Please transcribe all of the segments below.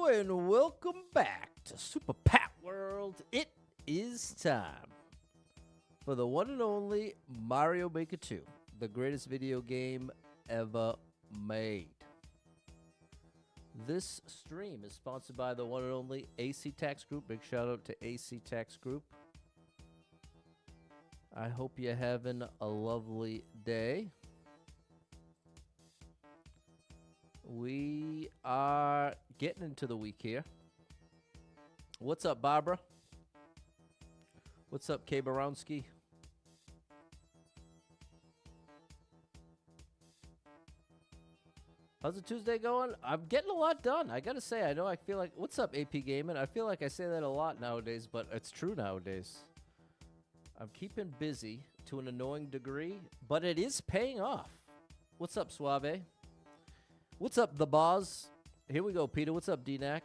and welcome back to Super Pat World. It is time for the one and only Mario Maker 2, the greatest video game ever made. This stream is sponsored by the one and only AC Tax Group. Big shout out to AC Tax Group. I hope you're having a lovely day. We are getting into the week here. What's up, Barbara? What's up, K. Barowski? How's the Tuesday going? I'm getting a lot done. I gotta say, I feel like, what's up, AP Gaming? I feel like I say that a lot nowadays, but it's true nowadays. I'm keeping busy to an annoying degree, but it is paying off. What's up, Suave? What's up, The Boz? Here we go, Peter. What's up, DNAC?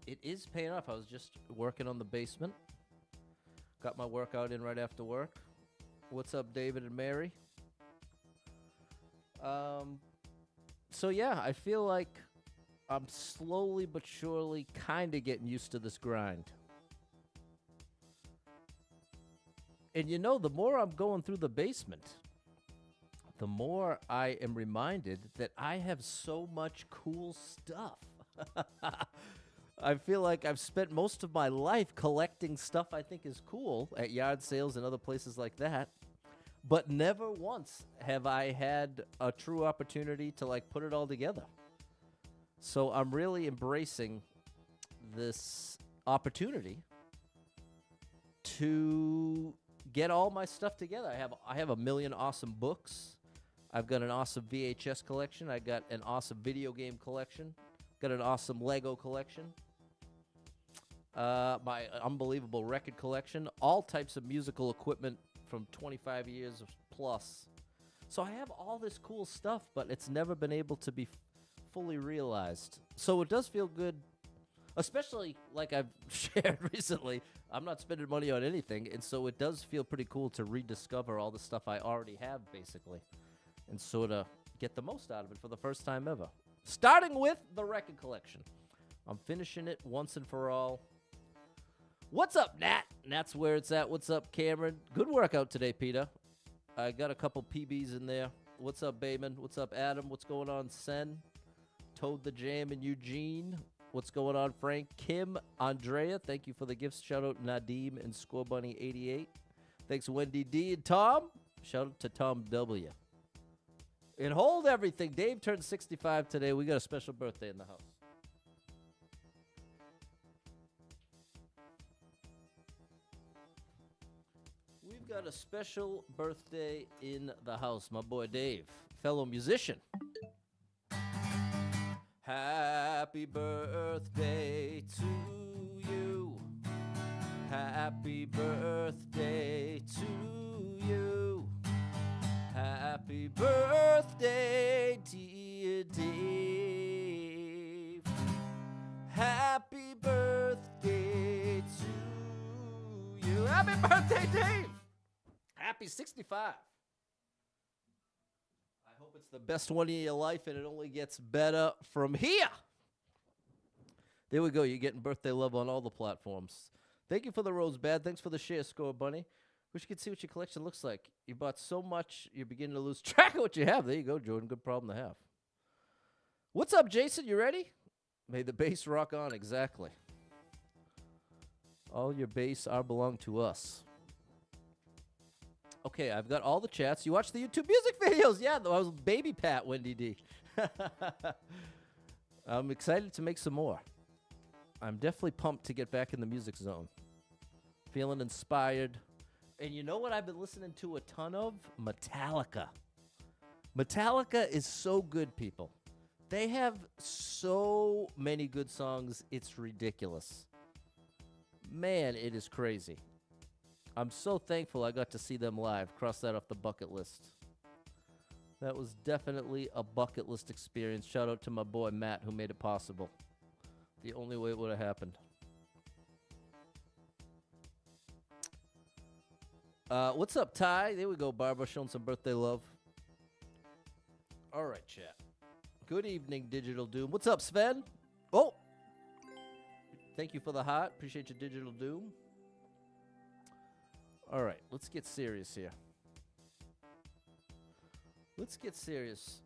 It is paying off. I was just working on the basement. Got my workout in right after work. What's up, David and Mary? So yeah, I feel like I'm slowly but surely kind of getting used to this grind. And you know, the more I'm going through the basement, the more I am reminded that I have so much cool stuff. I feel like I've spent most of my life collecting stuff I think is cool at yard sales and other places like that. But never once have I had a true opportunity to like put it all together. So I'm really embracing this opportunity to get all my stuff together. I have a million awesome books. I've got an awesome VHS collection. I got an awesome video game collection. Got an awesome Lego collection. My unbelievable record collection. All types of musical equipment from 25 years plus. So I have all this cool stuff, but it's never been able to be fully realized. So it does feel good, especially like I've shared recently. I'm not spending money on anything, and so it does feel pretty cool to rediscover all the stuff I already have, basically, and sort of get the most out of it for the first time ever. Starting with the record collection. I'm finishing it once and for all. What's up, Nat? Nat's where it's at. What's up, Cameron? Good workout today, Peter. I got a couple PBs in there. What's up, Bayman? What's up, Adam? What's going on, Sen? Toad the Jam and Eugene. What's going on, Frank? Kim, Andrea, thank you for the gifts. Shout out Nadim and Score Bunny 88. Thanks, Wendy D and Tom. Shout out to Tom W. And hold everything. Dave turned 65 today. We got a special birthday in the house. We've got a special birthday in the house. My boy Dave, fellow musician. Happy birthday to you. Happy birthday to you. Happy birthday, dear Dave. Happy birthday to you. Happy birthday, Dave. Happy 65. I hope it's the best one of your life and it only gets better from here. There we go. You're getting birthday love on all the platforms. Thank you for the Rosebud. Thanks for the share, Score Bunny. Wish you could see what your collection looks like. You bought so much, you're beginning to lose track of what you have. There you go, Jordan. Good problem to have. What's up, Jason? You ready? May the bass rock on. Exactly. All your bass belong to us. Okay, I've got all the chats. You watch the YouTube music videos. Yeah, I was Baby Pat, Wendy D. I'm excited to make some more. I'm definitely pumped to get back in the music zone. Feeling inspired. And you know what I've been listening to a ton of? Metallica. Metallica is so good, people. They have so many good songs, it's ridiculous. Man, it is crazy. I'm so thankful I got to see them live. Cross that off the bucket list. That was definitely a bucket list experience. Shout out to my boy Matt who made it possible. The only way it would have happened. What's up, Ty? There we go, Barbara, showing some birthday love. All right, chat. Good evening, Digital Doom. What's up, Sven? Oh, thank you for the heart. Appreciate your digital doom. All right, let's get serious here. Let's get serious.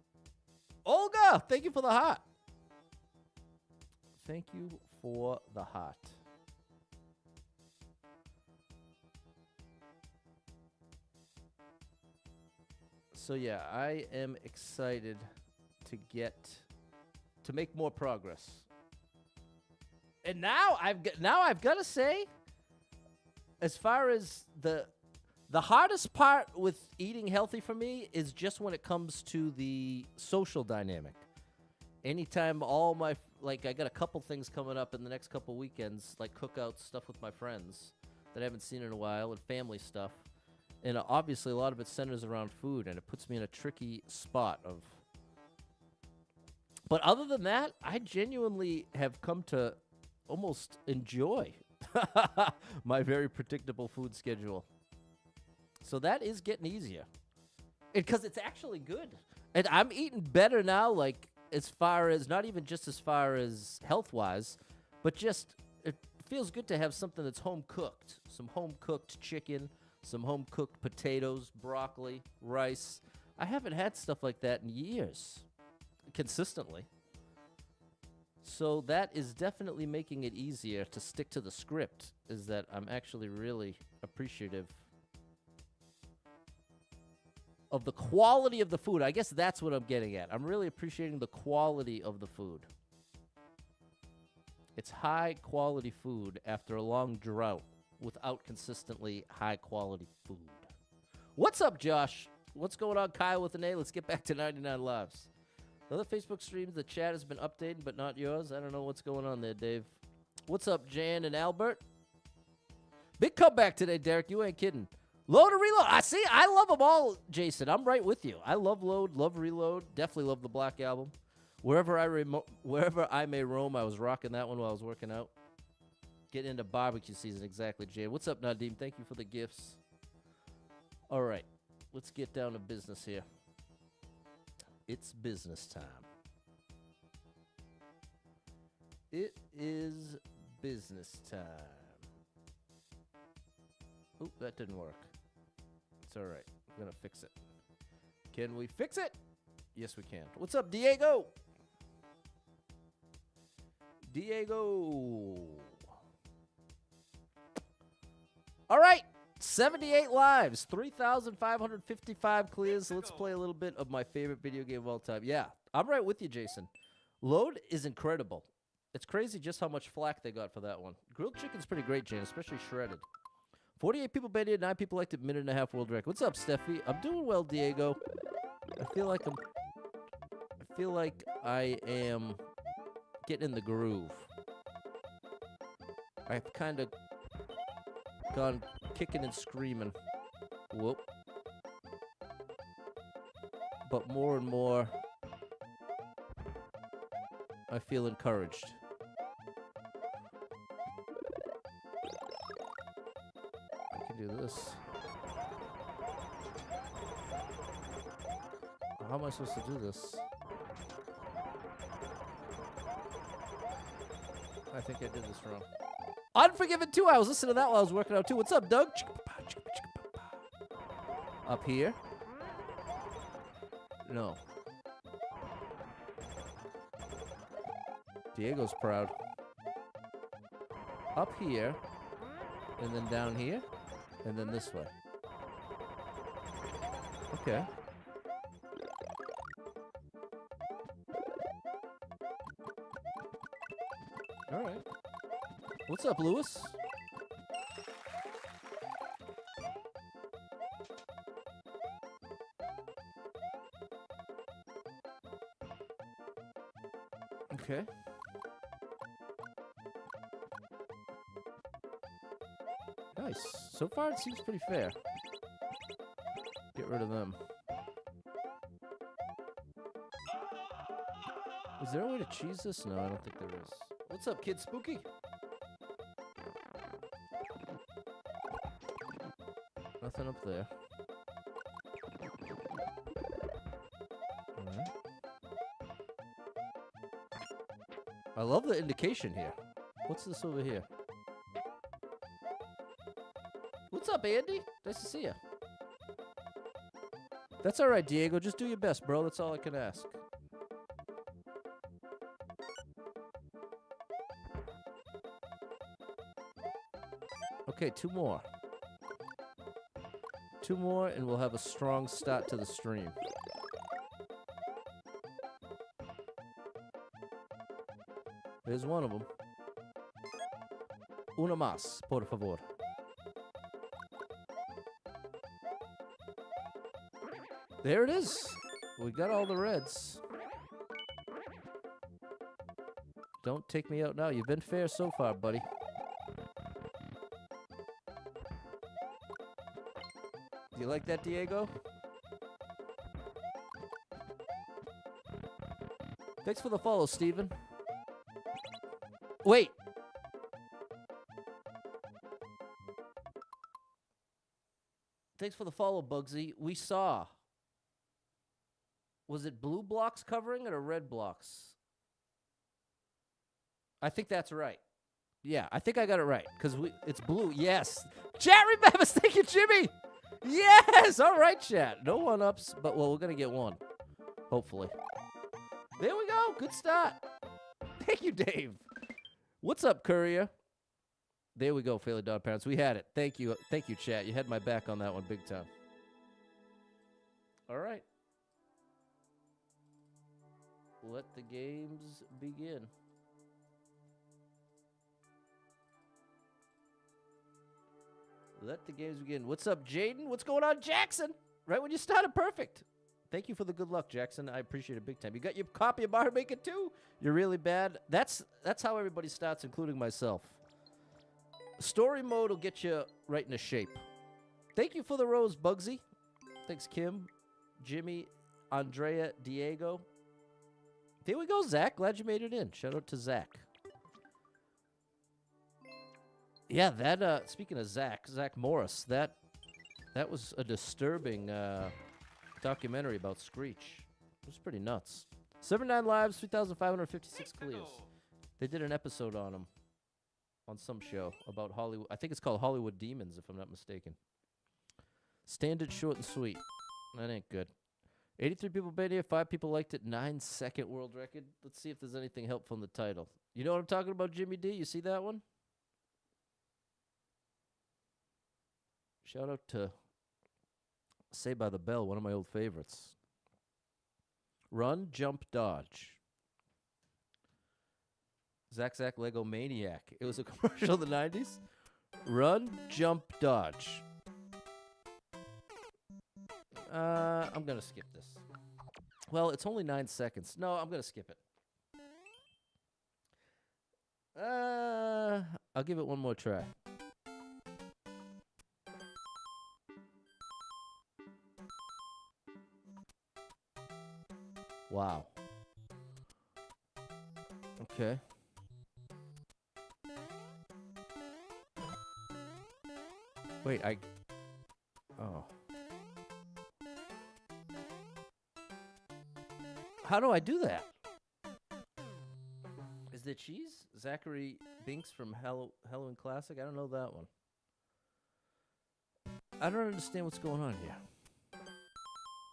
Olga, thank you for the heart. Thank you for the heart. So yeah, I am excited to make more progress. And now I've got to say, as far as the hardest part with eating healthy for me is just when it comes to the social dynamic. Anytime I got a couple things coming up in the next couple weekends, like cookouts, stuff with my friends that I haven't seen in a while, and family stuff. And obviously a lot of it centers around food, and it puts me in a tricky spot of. But other than that, I genuinely have come to almost enjoy my very predictable food schedule. So that is getting easier. Because it's actually good. And I'm eating better now, like, as far as, not even just as far as health-wise, but just, it feels good to have something that's home-cooked. Some home-cooked chicken, some home-cooked potatoes, broccoli, rice. I haven't had stuff like that in years, consistently. So that is definitely making it easier to stick to the script, is that I'm actually really appreciative of the quality of the food. I guess that's what I'm getting at. I'm really appreciating the quality of the food. It's high-quality food after a long drought without consistently high-quality food. What's up, Josh? What's going on, Kyle with an A? Let's get back to 99 Lives. The other Facebook streams, the chat has been updated, but not yours. I don't know what's going on there, Dave. What's up, Jan and Albert? Big comeback today, Derek. You ain't kidding. Load or reload. I love them all, Jason. I'm right with you. I love load, love reload. Definitely love the Black Album. Wherever I may roam, I was rocking that one while I was working out. Getting into barbecue season, exactly, Jan. What's up, Nadim? Thank you for the gifts. All right, let's get down to business here. It's business time. It is business time. Oop, that didn't work. It's all right. We're going to fix it. Can we fix it? Yes, we can. What's up, Diego? Diego. All right. 78 lives, 3,555 clears. Let's play a little bit of my favorite video game of all time. Yeah, I'm right with you, Jason. Load is incredible. It's crazy just how much flack they got for that one. Grilled chicken's pretty great, Jane, especially shredded. 48 people banned it, 9 people liked it, minute and a half world record. What's up, Steffi? I'm doing well, Diego. I feel like I am getting in the groove. I've kind of gone kicking and screaming. Whoop. But more and more, I feel encouraged. I can do this. How am I supposed to do this? I think I did this wrong. Unforgiven 2, I was listening to that while I was working out too. What's up, Doug? Up here? No. Diego's proud. Up here, and then down here, and then this way. Okay. All right. What's up, Lewis? Okay. Nice. So far, it seems pretty fair. Get rid of them. Is there a way to cheese this? No, I don't think there is. What's up, Kid Spooky? Nothing up there. Alright. I love the indication here. What's this over here? What's up, Andy? Nice to see you. That's all right, Diego. Just do your best, bro. That's all I can ask. Okay, 2 more. 2 more, and we'll have a strong start to the stream. There's one of them. Una más, por favor. There it is. We got all the reds. Don't take me out now. You've been fair so far, buddy. Do you like that, Diego? Thanks for the follow, Steven. Wait. Thanks for the follow, Bugsy. We saw. Was it blue blocks covering it or red blocks? I think that's right. Yeah, I think I got it right. Because it's blue. Yes. Chat remembers. Thank you, Jimmy. Yes. All right, chat. No one-ups, but, well, we're going to get one. Hopefully. There we go. Good start. Thank you, Dave. What's up, Courier? There we go, Fairly Dog Parents. We had it. Thank you. Thank you, chat. You had my back on that one big time. All right. Let the games begin. Let the games begin. What's up, Jaden? What's going on, Jackson? Right when you started, perfect. Thank you for the good luck, Jackson. I appreciate it big time. You got your copy of Mario Maker 2? You're really bad. That's how everybody starts, including myself. Story mode will get you right into shape. Thank you for the rose, Bugsy. Thanks, Kim, Jimmy, Andrea, Diego. There we go, Zach. Glad you made it in. Shout out to Zach. Yeah, that, speaking of Zach Morris, that was a disturbing documentary about Screech. It was pretty nuts. 79 lives, 3,556 clears. They did an episode on him on some show about Hollywood. I think it's called Hollywood Demons, if I'm not mistaken. Standard, short, and sweet. That ain't good. 83 people been here, 5 people liked it, 9-second world record. Let's see if there's anything helpful in the title. You know what I'm talking about, Jimmy D? You see that one? Shout out to Say by the Bell, one of my old favorites. Run, jump, dodge. Zach Lego Maniac. It was a commercial in the 90s. Run, jump, dodge. I'm going to skip this. Well, it's only 9 seconds. No, I'm going to skip it. I'll give it one more try. Wow. Okay. Wait, oh. How do I do that? Is there cheese? Zachary Binks from Halloween Classic? I don't know that one. I don't understand what's going on here.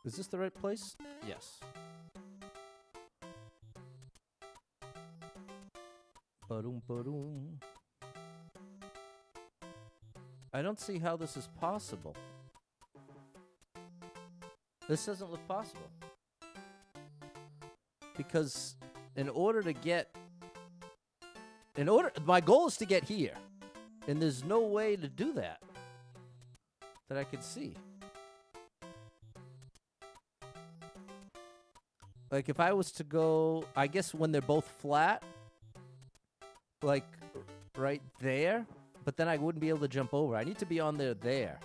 Is this the right place? Yes. Ba-doom, ba-doom. I don't see how this is possible. This doesn't look possible. Because my goal is to get here. And there's no way to do that I can see. Like if I was to go, I guess when they're both flat, like right there, but then I wouldn't be able to jump over. I need to be on there.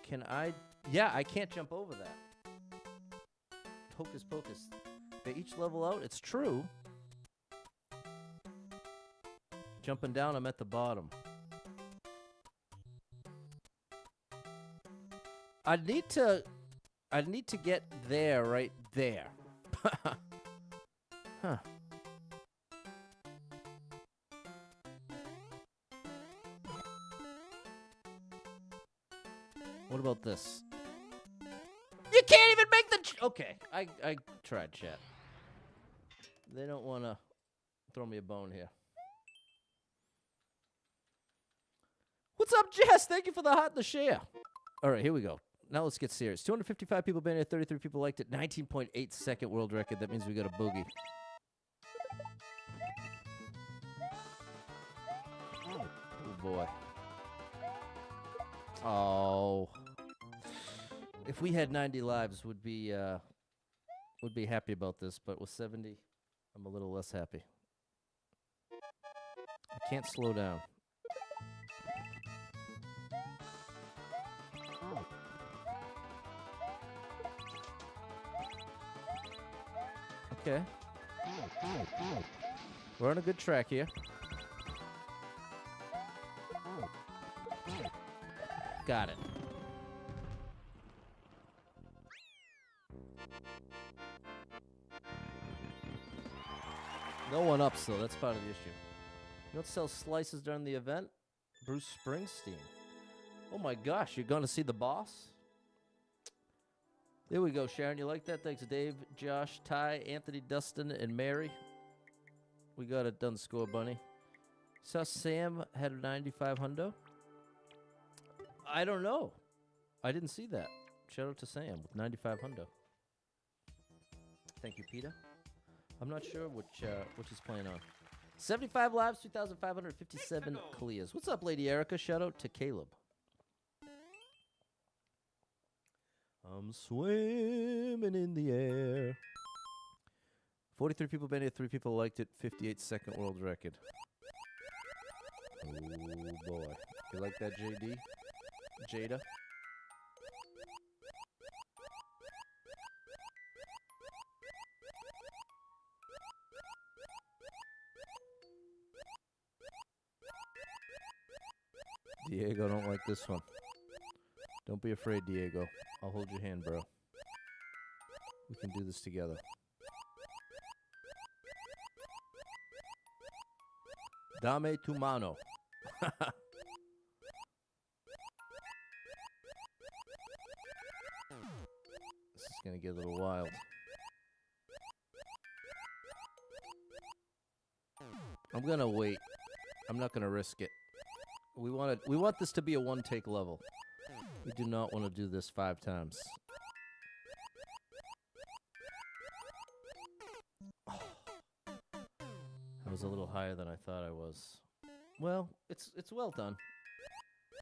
Can I? Yeah, I can't jump over that. Hocus pocus. They each level out. It's true. Jumping down, I'm at the bottom. I need to get there, right there. Huh. What about this? You can't even make the... Okay, I tried, chat. They don't want to throw me a bone here. What's up, Jess? Thank you for the hot and the share. All right, here we go. Now let's get serious. 255 people been here, 33 people liked it. 19.8 second world record. That means we got a boogie. Oh boy. Oh. If we had 90 lives, would be happy about this, but with 70, I'm a little less happy. I can't slow down. Okay. We're on a good track here. Got it. No one ups, though. That's part of the issue. You don't sell slices during the event? Bruce Springsteen. Oh, my gosh. You're going to see the boss? There we go, Sharon. You like that? Thanks, Dave, Josh, Ty, Anthony, Dustin, and Mary. We got it done, Score Bunny. Saw Sam had a 95 hundo. I don't know. I didn't see that. Shout out to Sam with 95 hundo. Thank you, Peter. I'm not sure which he's playing on. 75 lives, 2,557 clears. What's up, Lady Erica? Shout out to Caleb. I'm swimming in the air. 43 people been here, 3 people liked it. 58 second world record. Oh boy. You like that, JD? Jada? Diego, don't like this one. Don't be afraid, Diego. I'll hold your hand, bro. We can do this together. Dame tu mano. This is going to get a little wild. I'm going to wait. I'm not going to risk it. We want this to be a one-take level. We do not want to do this 5 times. Oh. I was a little higher than I thought I was. Well, it's well done.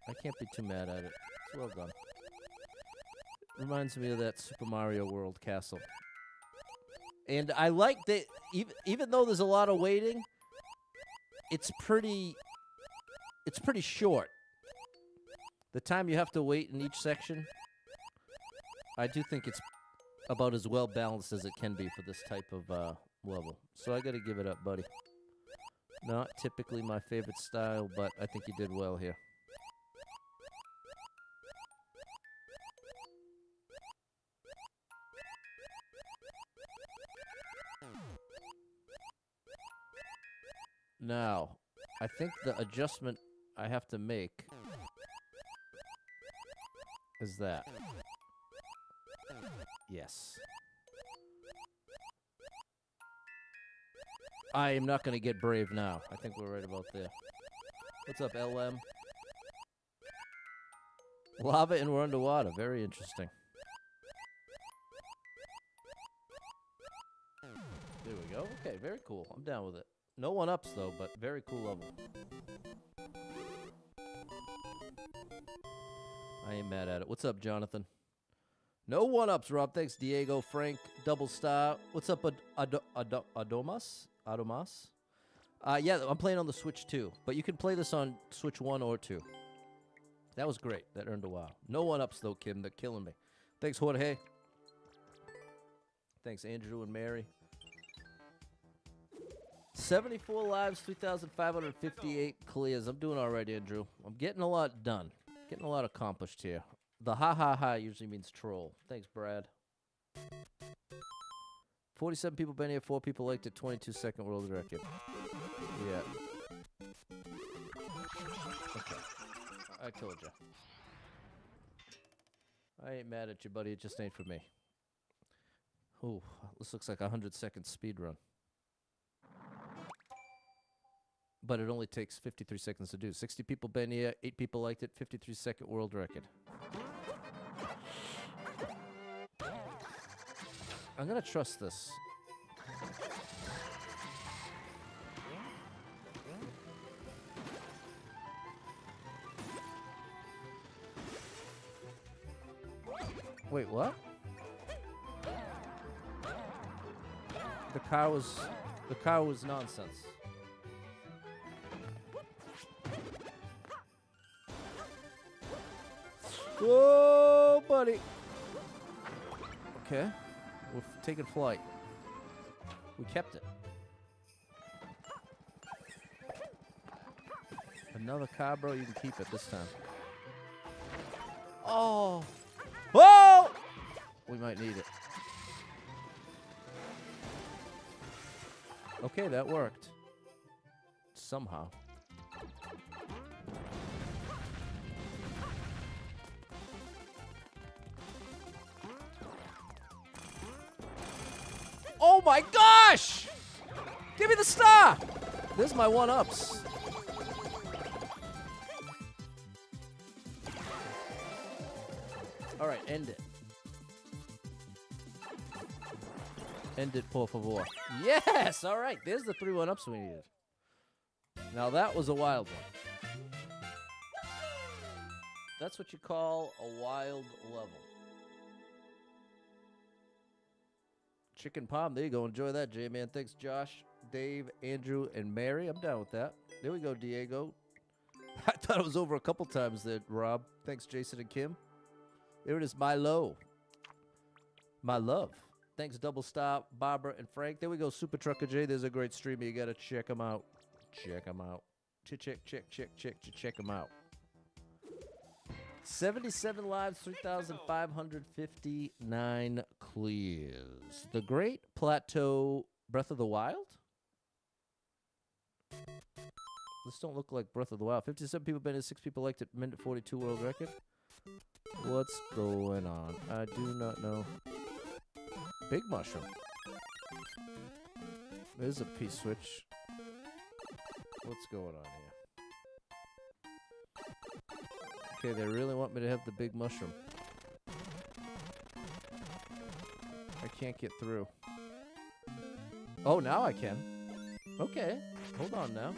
I can't be too mad at it. It's well done. Reminds me of that Super Mario World castle. And I like that even though there's a lot of waiting, it's pretty short. The time you have to wait in each section, I do think it's about as well balanced as it can be for this type of level. So I got to give it up, buddy. Not typically my favorite style, but I think you did well here. Now, I think the adjustment I have to make is that. Yes. I am not going to get brave now. I think we're right about there. What's up, LM? Lava and we're underwater. Very interesting. There we go. Okay, very cool. I'm down with it. No one-ups, though, but very cool level. I ain't mad at it. What's up, Jonathan? No one-ups, Rob. Thanks, Diego, Frank, Double Star. What's up, Adomas? Adomas? Yeah, I'm playing on the Switch 2, but you can play this on Switch 1 or 2. That was great. That earned a while. No one-ups, though, Kim. They're killing me. Thanks, Jorge. Thanks, Andrew and Mary. 74 lives, 3,558 clears. I'm doing all right, Andrew. I'm getting a lot done. Getting a lot accomplished here. The ha usually means troll. Thanks, Brad. 47 people been here, 4 people liked it, 22 second world record. Yeah. Okay. I told you. I ain't mad at you, buddy. It just ain't for me. Ooh, this looks like a 100-second speed run. But it only takes 53 seconds to do. 60 people been here, 8 people liked it, 53-second world record. I'm gonna trust this. Wait, what? The car was nonsense. Whoa, buddy. Okay. We're taking flight. We kept it. Another car, bro. You can keep it this time. Oh. Whoa! We might need it. Okay, that worked. Somehow. Oh my gosh! Give me the star! There's my one-ups. All right, end it. End it, por favor. Yes! All right, there's the 3 one-ups we needed. Now that was a wild one. That's what you call a wild level. Chicken palm, there you go. Enjoy that, J-Man. Thanks, Josh, Dave, Andrew, and Mary. I'm down with that. There we go, Diego. I thought it was over a couple times there, Rob. Thanks, Jason and Kim. There it is, my low. My love. Thanks, Double Stop, Barbara, and Frank. There we go, Super Trucker J. There's a great streamer. You got to check him out. Check him out. Check him out. 77 lives, 3,559 clears. The Great Plateau Breath of the Wild? This don't look like Breath of the Wild. 57 people been in, 6 people liked it. Minute 42 world record. What's going on? I do not know. Big mushroom. There's a P-switch. What's going on here? Okay, they really want me to have the big mushroom. I can't get through. Oh, now I can. Okay, hold on now.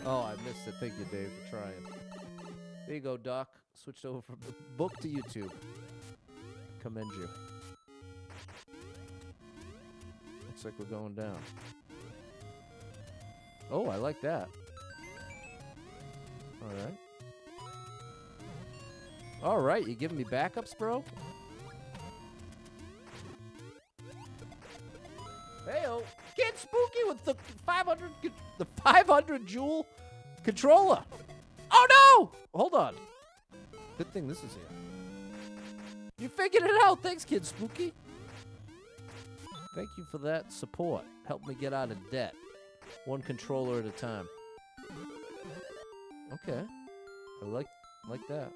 Oh, I missed it. Thank you, Dave, for trying. There you go, Doc. Switched over from the book to YouTube. Commend you. Looks like we're going down. Oh, I like that. All right. All right, you giving me backups, bro? Heyo, Kid Spooky with the 500 joule controller. Oh no! Hold on. Good thing this is here. You figured it out. Thanks, Kid Spooky. Thank you for that support. Help me get out of debt. One controller at a time. Okay. I like that.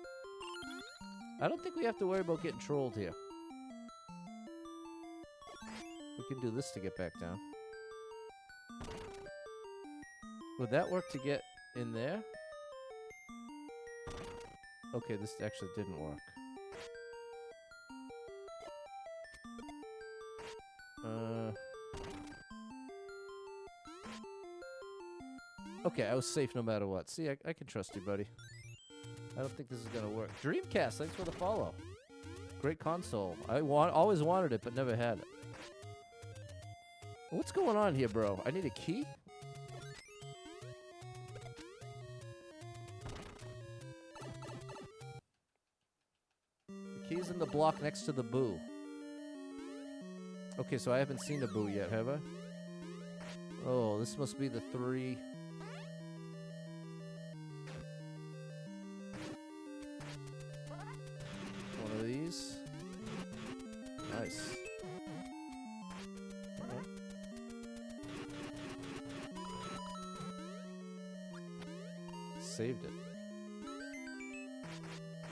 I don't think we have to worry about getting trolled here. We can do this to get back down. Would that work to get in there? Okay, this actually didn't work. Okay, I was safe no matter what. See, I can trust you, buddy. I don't think this is gonna work. Dreamcast, thanks for the follow. Great console. I always wanted it, but never had it. What's going on here, bro? I need a key? The key's in the block next to the boo. Okay, so I haven't seen a boo yet, have I? Oh, this must be the 3... One of these. Nice. Okay. Saved it.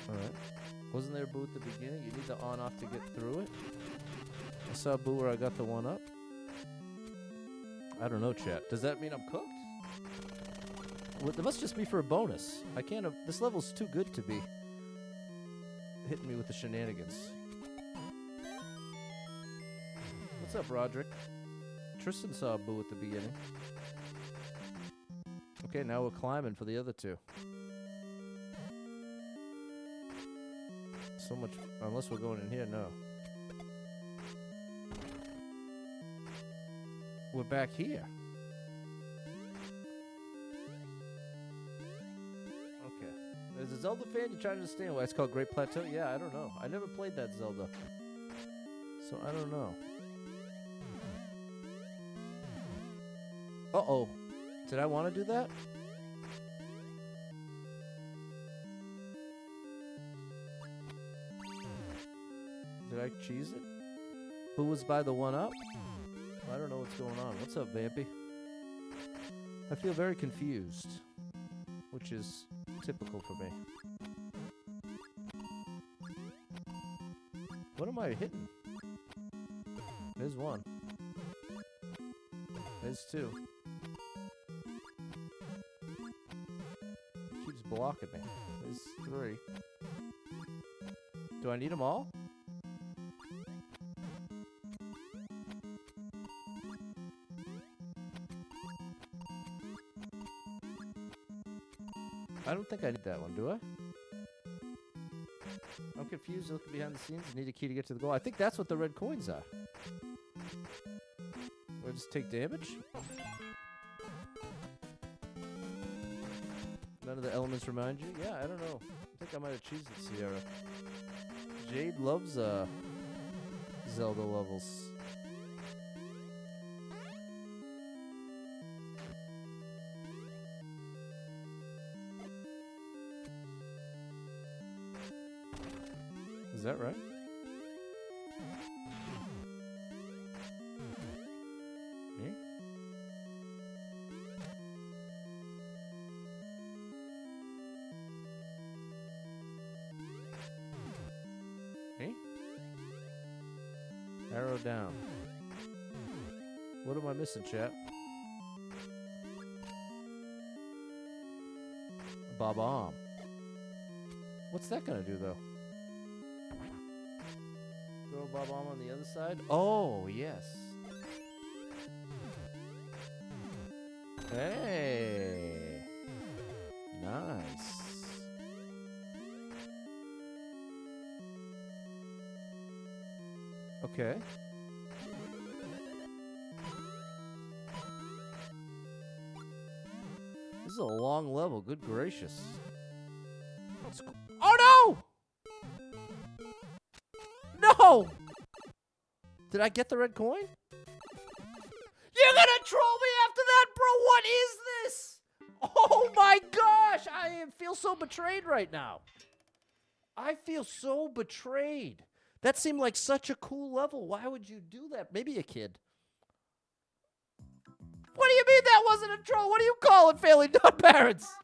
Alright. Wasn't there a boo at the beginning? You need the on-off to get through it? I saw a boo where I got the one up. I don't know, chat. Does that mean I'm cooked? Well, it must just be for a bonus. I can't... this level's too good to be hitting me with the shenanigans. What's up, Roderick? Tristan saw a boo at the beginning. Okay, now we're climbing for the other two. So much... unless we're going in here, no. We're back here. Okay. As a Zelda fan, you try to understand why it's called Great Plateau? Yeah, I don't know. I never played that Zelda. So I don't know. Uh-oh. Did I want to do that? Did I cheese it? Who was by the one up? I don't know what's going on. What's up, Vampy? I feel very confused, which is typical for me. What am I hitting? There's one. There's two. Keeps blocking me. There's three. Do I need them all? I don't think I need that one, do I? I'm confused. Looking behind the scenes. Need a key to get to the goal. I think that's what the red coins are. Or just take damage? None of the elements remind you? Yeah, I don't know. I think I might have cheesed it, Sierra. Jade loves Zelda levels. Is that right? Me? Me? Arrow down. What am I missing, chat? Bob-omb. What's that gonna do, though? Throw Bob-omb on the other side? Oh, yes. Hey. Nice. Okay. This is a long level. Good gracious. Oh, no! No! Did I get the red coin? You're gonna troll me after that, bro? What is this? Oh my gosh! I feel so betrayed right now. I feel so betrayed. That seemed like such a cool level. Why would you do that? Maybe a kid. What do you mean that wasn't a troll? What do you call it, failing non-parents?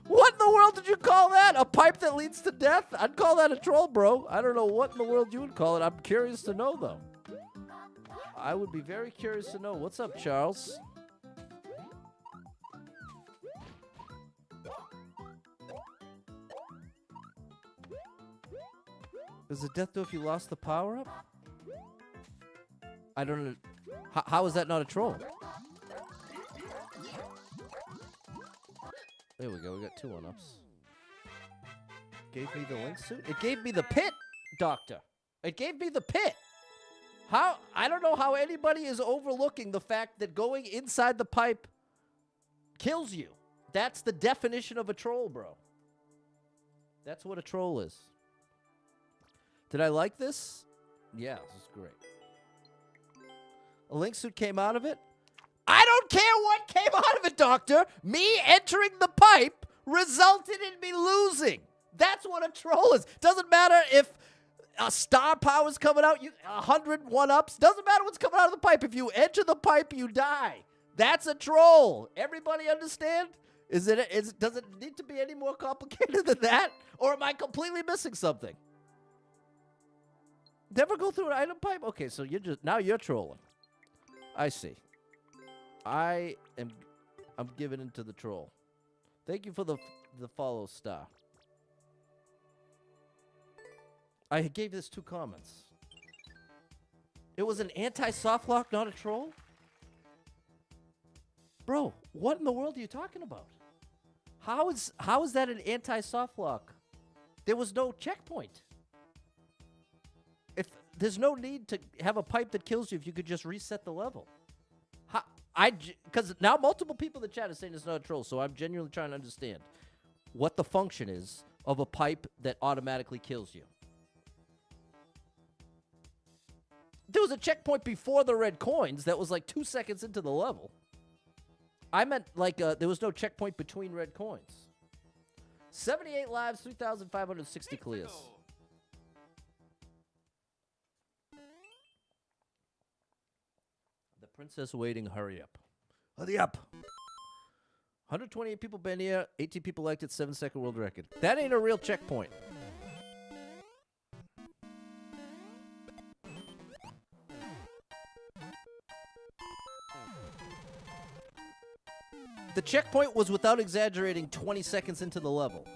What in the world did you call that? A pipe that leads to death? I'd call that a troll, bro. I don't know what in the world you would call it. I'm curious to know, though. I would be very curious to know. What's up, Charles? Does it death do if you lost the power-up? I don't know. How is that not a troll? There we go. We got 2 1-ups. Gave me the link suit? It gave me the pit, Doctor. It gave me the pit. How? I don't know how anybody is overlooking the fact that going inside the pipe kills you. That's the definition of a troll, bro. That's what a troll is. Did I like this? Yeah, this is great. A link suit came out of it. I don't care what came out of it, Doctor. Me entering the pipe resulted in me losing. That's what a troll is. Doesn't matter if a star power's coming out, 100 1-ups. Doesn't matter what's coming out of the pipe. If you enter the pipe, you die. That's a troll. Everybody understand? Does it need to be any more complicated than that? Or am I completely missing something? Never go through an item pipe? Okay, so now you're trolling. I see. I'm giving into the troll. Thank you for the follow star. I gave this 2 comments. It was an anti-soft lock, not a troll? Bro, what in the world are you talking about? How is that an anti-soft lock? There was no checkpoint. If there's no need to have a pipe that kills you if you could just reset the level. Because now multiple people in the chat are saying it's not a troll, so I'm genuinely trying to understand what the function is of a pipe that automatically kills you. There was a checkpoint before the red coins that was like 2 seconds into the level. I meant like there was no checkpoint between red coins. 78 lives, 3,560 clears. The princess waiting, hurry up. Hurry up. 128 people been here, 18 people liked it, 7-second world record. That ain't a real checkpoint. The checkpoint was, without exaggerating, 20 seconds into the level.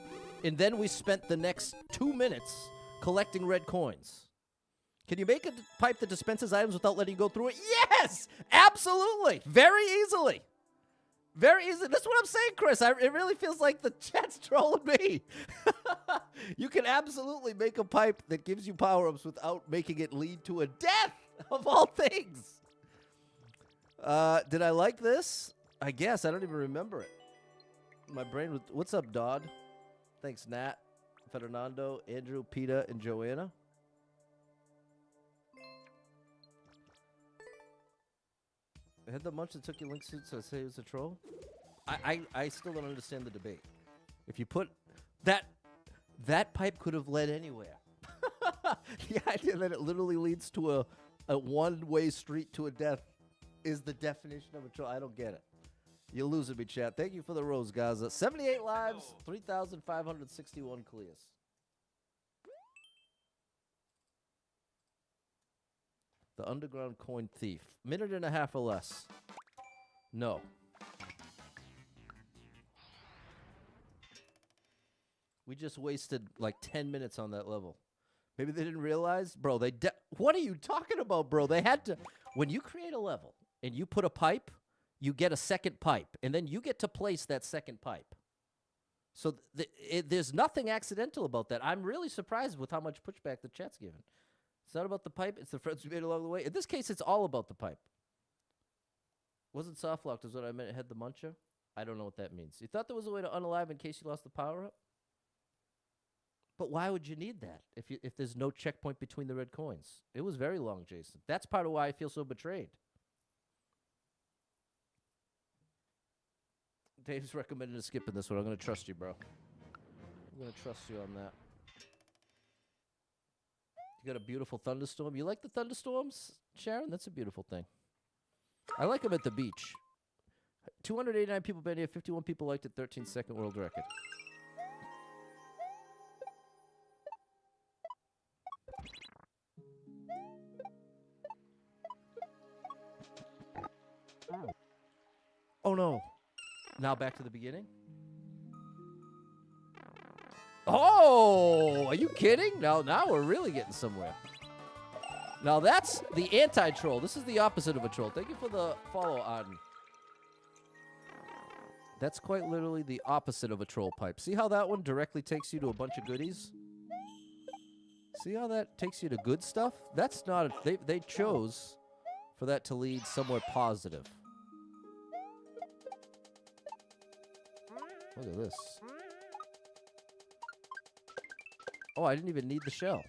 And then we spent the next 2 minutes collecting red coins. Can you make a pipe that dispenses items without letting you go through it? Yes! Absolutely! Very easily. Very easy. That's what I'm saying, Chris. It really feels like the chat's trolling me. You can absolutely make a pipe that gives you power-ups without making it lead to a death, of all things. Did I like this? I guess. I don't even remember it. My brain was... What's up, Dodd? Thanks, Nat, Fernando, Andrew, Peter, and Joanna. I had the munch that took your link suit, so I say it was a troll? I still don't understand the debate. If you put... That pipe could have led anywhere. The idea that it literally leads to a one-way street to a death is the definition of a troll. I don't get it. You're losing me, chat. Thank you for the rose, Gaza. 78 lives, 3,561 clears. The underground coin thief. Minute and a half or less. No. We just wasted like 10 minutes on that level. Maybe they didn't realize? Bro, what are you talking about, bro? They had to... When you create a level and you put a pipe... You get a second pipe, and then you get to place that second pipe. So there's nothing accidental about that. I'm really surprised with how much pushback the chat's given. It's not about the pipe. It's the friends we made along the way. In this case, it's all about the pipe. Wasn't soft locked is what I meant. It had the muncher. I don't know what that means. You thought there was a way to unalive in case you lost the power-up? But why would you need that if there's no checkpoint between the red coins? It was very long, Jason. That's part of why I feel so betrayed. Dave's recommended skipping this one. I'm going to trust you, bro. I'm going to trust you on that. You got a beautiful thunderstorm. You like the thunderstorms, Sharon? That's a beautiful thing. I like them at the beach. 289 people been here. 51 people liked it. 13-second world record. Oh, no. Now back to the beginning. Oh, are you kidding? Now we're really getting somewhere. Now that's the anti-troll. This is the opposite of a troll. Thank you for the follow, Arden. That's quite literally the opposite of a troll pipe. See how that one directly takes you to a bunch of goodies? See how that takes you to good stuff? That's not... They chose for that to lead somewhere positive. Look at this. Oh, I didn't even need the shell.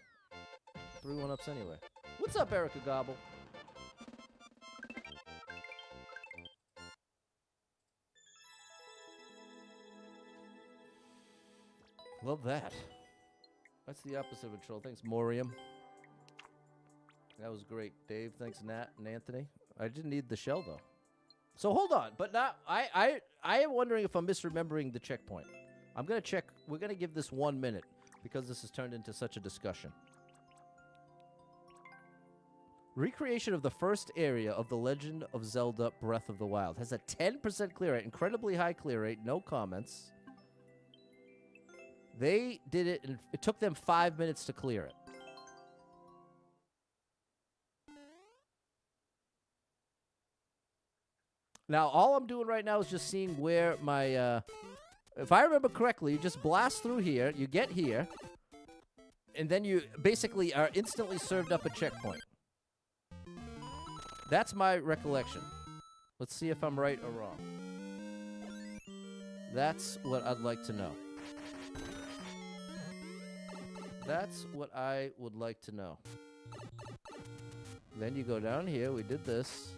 3 1-ups anyway. What's up, Erica Gobble? Love that. That's the opposite of a troll. Thanks, Morium. That was great. Dave, thanks, Nat and Anthony. I didn't need the shell, though. So hold on, but now I am wondering if I'm misremembering the checkpoint. I'm gonna check. We're gonna give this 1 minute because this has turned into such a discussion. Recreation of the first area of The Legend of Zelda Breath of the Wild. Has a 10% clear rate. Incredibly high clear rate. No comments. They did it, and it took them 5 minutes to clear it. Now, all I'm doing right now is just seeing where my... if I remember correctly, you just blast through here, you get here, and then you basically are instantly served up a checkpoint. That's my recollection. Let's see if I'm right or wrong. That's what I'd like to know. That's what I would like to know. Then you go down here. We did this.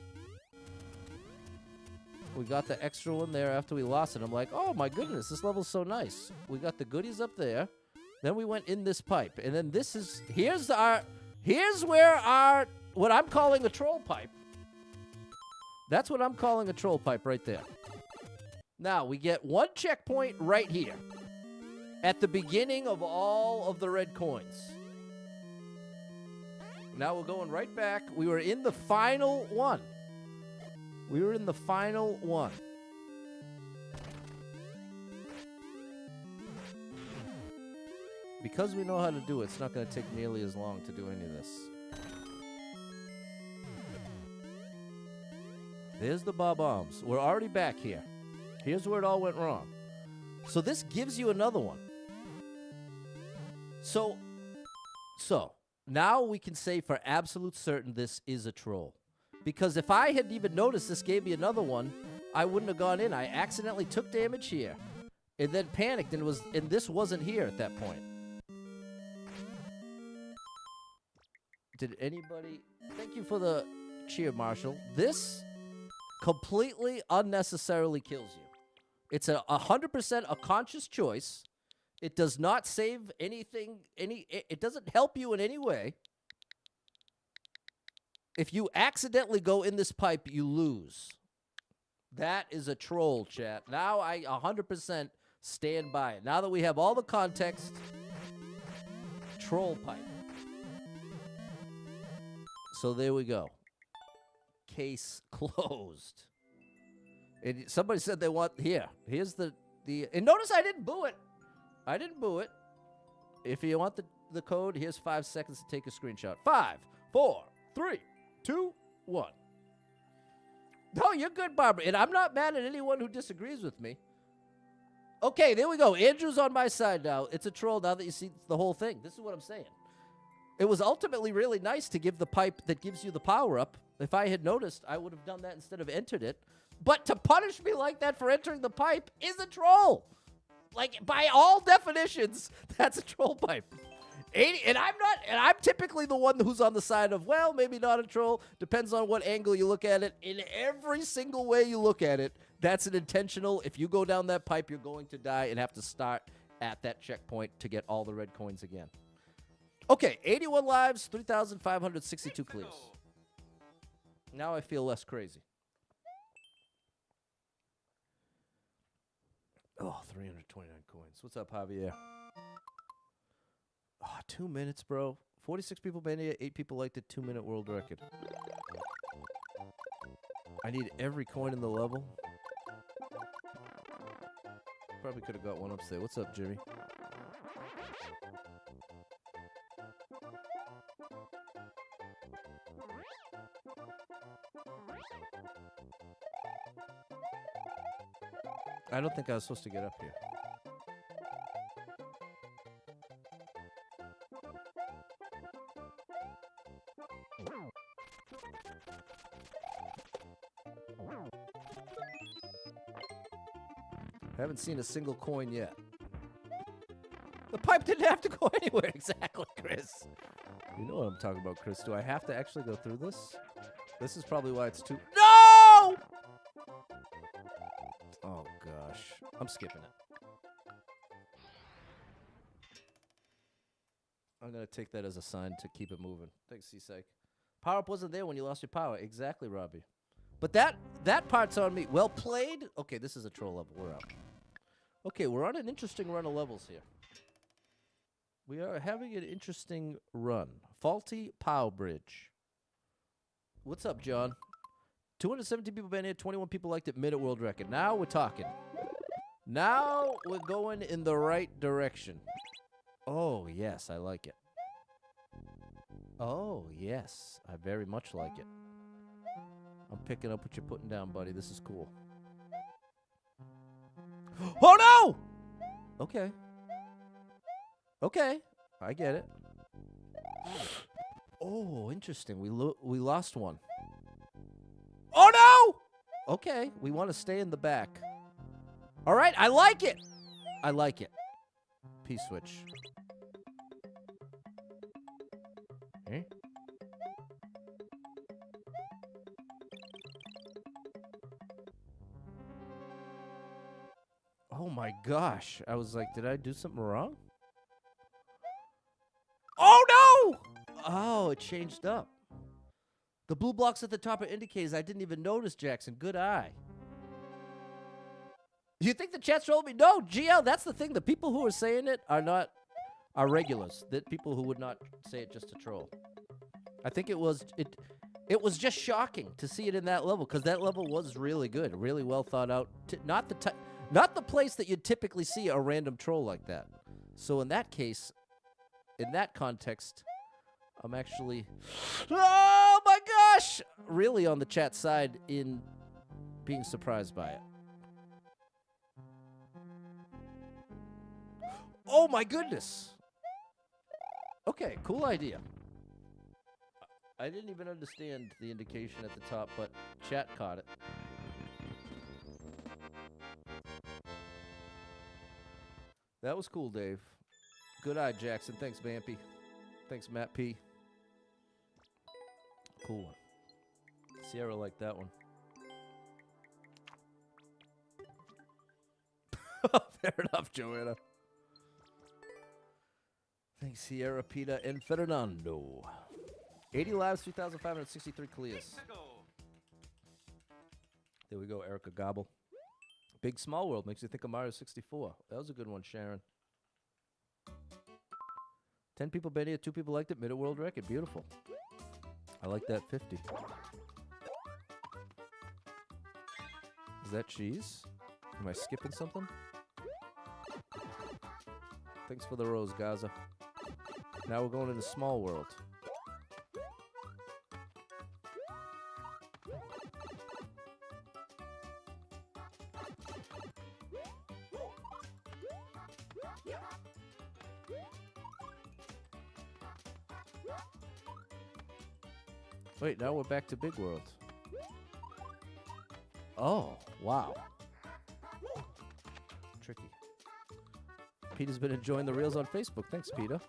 We got the extra one there after we lost it. I'm like, oh my goodness, this level's so nice. We got the goodies up there. Then we went in this pipe. And then this is, here's where our, what I'm calling a troll pipe. That's what I'm calling a troll pipe right there. Now, we get one checkpoint right here. At the beginning of all of the red coins. Now we're going right back. We were in the final one. We were in the final one. Because we know how to do it, it's not going to take nearly as long to do any of this. There's the bob-ombs. We're already back here. Here's where it all went wrong. So this gives you another one. So now we can say for absolute certain this is a troll. Because if I hadn't even noticed this gave me another one, I wouldn't have gone in. I accidentally took damage here. And then panicked and this wasn't here at that point. Did anybody... Thank you for the cheer, Marshall. This completely unnecessarily kills you. It's 100% a conscious choice. It does not save anything. It doesn't help you in any way. If you accidentally go in this pipe, you lose. That is a troll, chat. Now I 100% stand by it. Now that we have all the context, troll pipe. So there we go. Case closed. And somebody said they want here's the and notice I didn't boo it. I didn't boo it. If you want the code, here's 5 seconds to take a screenshot. 5, 4, 3, 2, 1. No, you're good, Barbara. And I'm not mad at anyone who disagrees with me. Okay, there we go. Andrew's on my side now. It's a troll now that you see the whole thing. This is what I'm saying. It was ultimately really nice to give the pipe that gives you the power-up. If I had noticed, I would have done that instead of entered it. But to punish me like that for entering the pipe is a troll. Like, by all definitions, that's a troll pipe. And I'm typically the one who's on the side of, well, maybe not a troll. Depends on what angle you look at it. In every single way you look at it, that's an intentional. If you go down that pipe, you're going to die and have to start at that checkpoint to get all the red coins again. Okay, 81 lives, 3,562 clears. Now I feel less crazy. Oh, 329 coins. What's up, Javier? Oh, 2 minutes, bro. 46 people made it, 8 people liked it, 2-minute world record. I need every coin in the level. Probably could have got one upstairs. What's up, Jimmy? I don't think I was supposed to get up here. I haven't seen a single coin yet. The pipe didn't have to go anywhere. Exactly, Chris. You know what I'm talking about, Chris. Do I have to actually go through this? This is probably why it's too... No! Oh, gosh. I'm skipping it. I'm going to take that as a sign to keep it moving. Thanks, C-Psych. Power-up wasn't there when you lost your power. Exactly, Robbie. But that part's on me. Well played. Okay, this is a troll level. We're out. Okay, we're on an interesting run of levels here. We are having an interesting run. Faulty Pow Bridge. What's up, John? 217 people been here. 21 people liked it. Minute world record. Now we're talking. Now we're going in the right direction. Oh, yes, I like it. Oh, yes, I very much like it. I'm picking up what you're putting down, buddy. This is cool. Oh, no! Okay. Okay, I get it. Oh, interesting. We lost one. Oh, no! Okay, we want to stay in the back. All right, I like it. I like it. P-switch. Okay. Oh my gosh. I was like, did I do something wrong? Oh no! Oh, it changed up. The blue blocks at the top are indicators. I didn't even notice, Jackson. Good eye. You think the chat's trolling me? No, GL, that's the thing. The people who are saying it are regulars. The people who would not say it just to troll. I think it was just shocking to see it in that level, because that level was really good, really well thought out. Not the place that you'd typically see a random troll like that. So in that case, in that context, I'm actually, oh my gosh, really on the chat side in being surprised by it. Oh my goodness. Okay, cool idea. I didn't even understand the indication at the top, but chat caught it. That was cool, Dave. Good eye, Jackson. Thanks, Vampy. Thanks, Matt P. Cool one. Sierra liked that one. Fair enough, Joanna. Thanks, Sierra, Peta, and Fernando. 80 lives, 3,563 clears. There we go, Erica Gobble. Big Small World makes you think of Mario 64. That was a good one, Sharon. 10 people been here, 2 people liked it. Mid world record, beautiful. I like that 50. Is that cheese? Am I skipping something? Thanks for the rose, Gaza. Now we're going into Small World. Wait, now we're back to Big World. Oh, wow. Tricky. Peter's been enjoying the reels on Facebook. Thanks, Peter.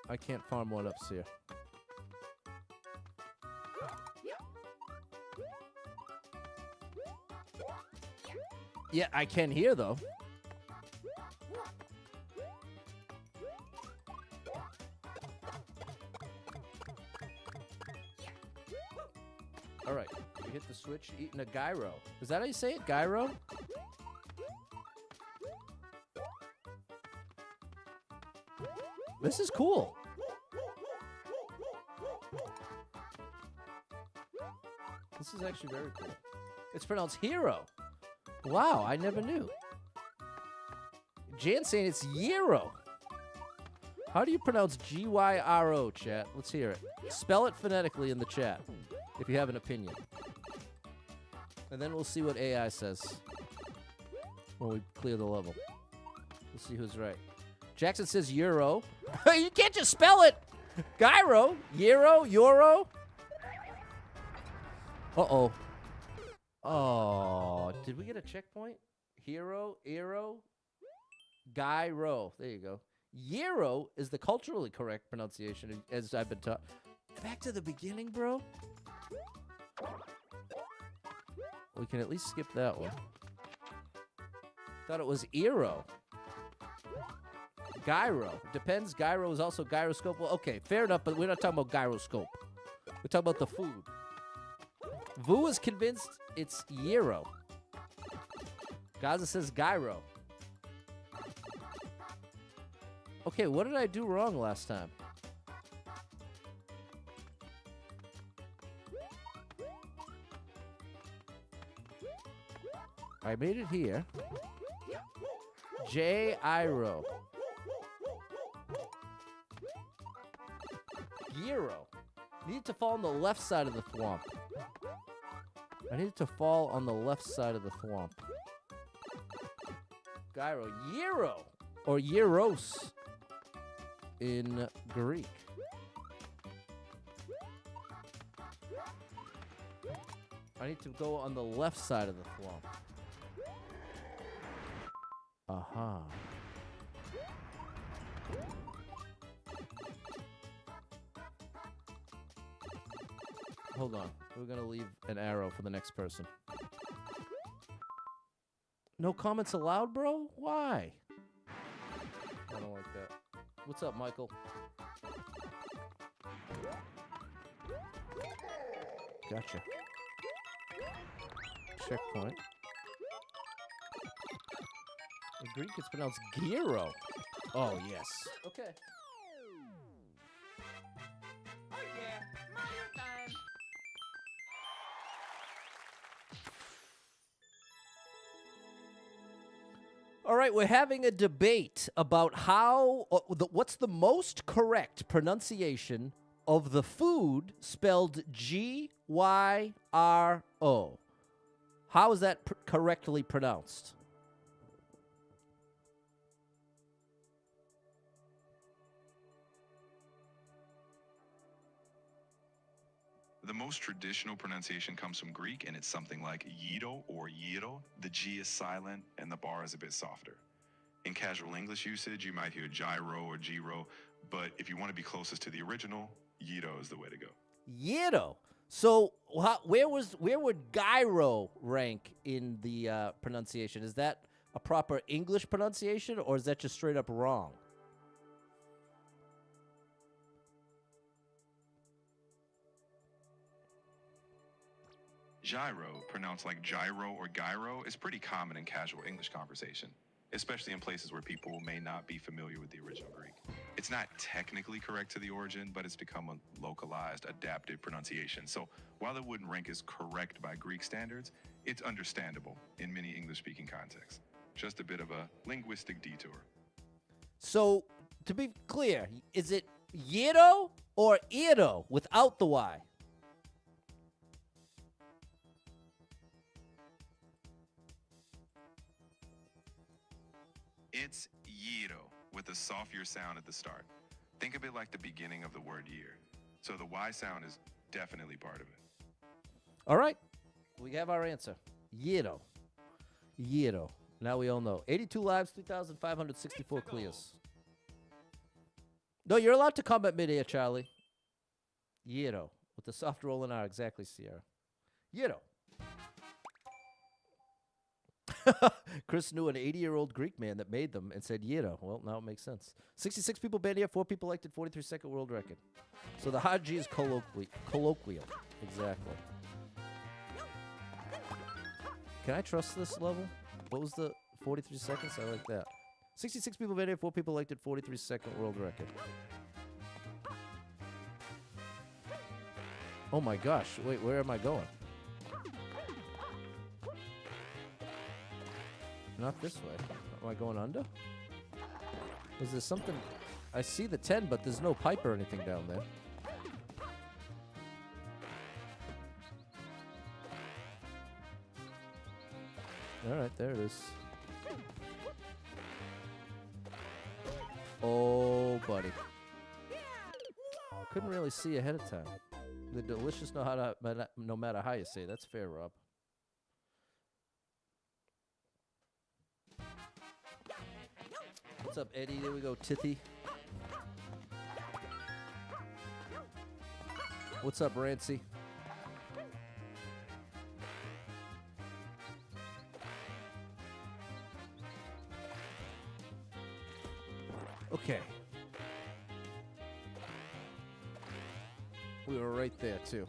I can't farm one ups here. Yeah, I can hear though. All right, we hit the switch, eating a gyro. Is that how you say it, gyro? This is cool. This is actually very cool. It's pronounced hero. Wow, I never knew. Jan's saying it's gyro. How do you pronounce G-Y-R-O, chat? Let's hear it. Spell it phonetically in the chat if you have an opinion. And then we'll see what AI says when we clear the level. We'll see who's right. Jackson says euro. You can't just spell it. Gyro. Euro. Uh-oh. Oh, did we get a checkpoint? Hero, gyro. There you go. Euro is the culturally correct pronunciation, as I've been taught. Back to the beginning, bro. We can at least skip that one. Thought it was Eero. Gyro. Depends. Gyro is also gyroscope. Well, okay, fair enough, but we're not talking about gyroscope. We're talking about the food. Vu is convinced it's Eero. Gaza says gyro. Okay, what did I do wrong last time? I made it here. J-I-R-O. Gyro. Need to fall on the left side of the thwomp. I need to fall on the left side of the thwomp. Gyro. Gyro. Or gyros in Greek. I need to go on the left side of the thwomp. Aha. Hold on. We're going to leave an arrow for the next person. No comments allowed, bro? Why? I don't like that. What's up, Michael? Gotcha. Checkpoint. In Greek, it's pronounced gyro. Oh, yes. Okay. Oh yeah, Mario time. All right, we're having a debate about how, what's the most correct pronunciation of the food spelled G-Y-R-O. How is that correctly pronounced? The most traditional pronunciation comes from Greek, and it's something like gyro or gyro. The G is silent, and the bar is a bit softer. In casual English usage, you might hear gyro or gyro, but if you want to be closest to the original, gyro is the way to go. Gyro. So where would gyro rank in the pronunciation? Is that a proper English pronunciation, or is that just straight up wrong? Gyro, pronounced like gyro or gyro, is pretty common in casual English conversation, especially in places where people may not be familiar with the original Greek. It's not technically correct to the origin, but it's become a localized, adapted pronunciation. So while it wouldn't rank as correct by Greek standards, it's understandable in many English-speaking contexts. Just a bit of a linguistic detour. So, to be clear, is it gyro or iro without the Y? It's gyro, with a softer sound at the start. Think of it like the beginning of the word year. So the Y sound is definitely part of it. All right. We have our answer. Gyro. Gyro. Now we all know. 82 lives, 3,564 clears. No, you're allowed to comment mid-air, Charlie. Gyro. With the soft roll in R. Exactly, Sierra. Gyro. Chris knew an 80-year-old Greek man that made them and said gyro. Well, now it makes sense. 66 people banned here, 4 people liked it, 43-second world record. So the hard G is colloquial. Exactly. Can I trust this level? What was the 43 seconds? I like that. 66 people banned here, 4 people liked it, 43-second world record. Oh my gosh. Wait, where am I going? Not this way. Am I going under? Is there something? I see the 10, but there's no pipe or anything down there. All right, there it is. Oh, buddy. Couldn't really see ahead of time. The delicious no matter how you say it. That's fair, Rob. What's up, Eddie? There we go, Tithy. What's up, Rancy? Okay. We were right there, too.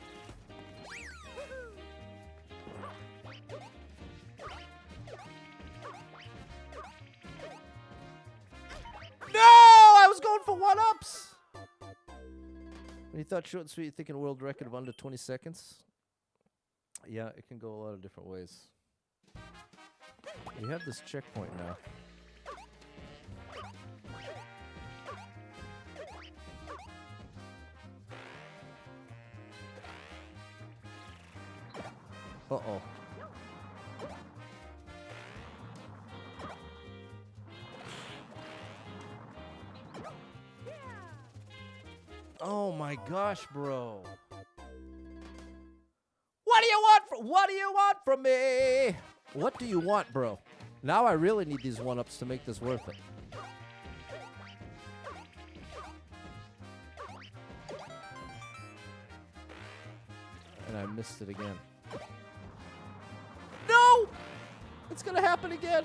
When you thought short and sweet, you're thinking a world record of under 20 seconds? Yeah, it can go a lot of different ways. We have this checkpoint now. Uh-oh. Oh my gosh, bro. What do you want from me? What do you want, bro? Now I really need these one-ups to make this worth it. And I missed it again. No! It's gonna happen again.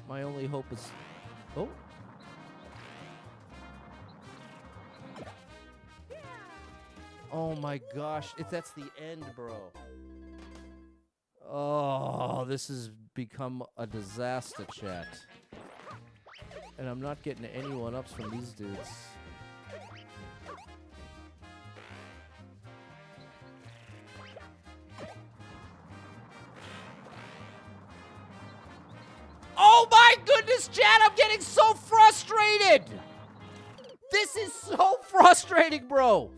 My only hope is... Oh. Oh my gosh. That's the end, bro. Oh, this has become a disaster, chat. And I'm not getting any one-ups from these dudes. Oh my goodness, chat, I'm getting so frustrated! This is so frustrating, bro.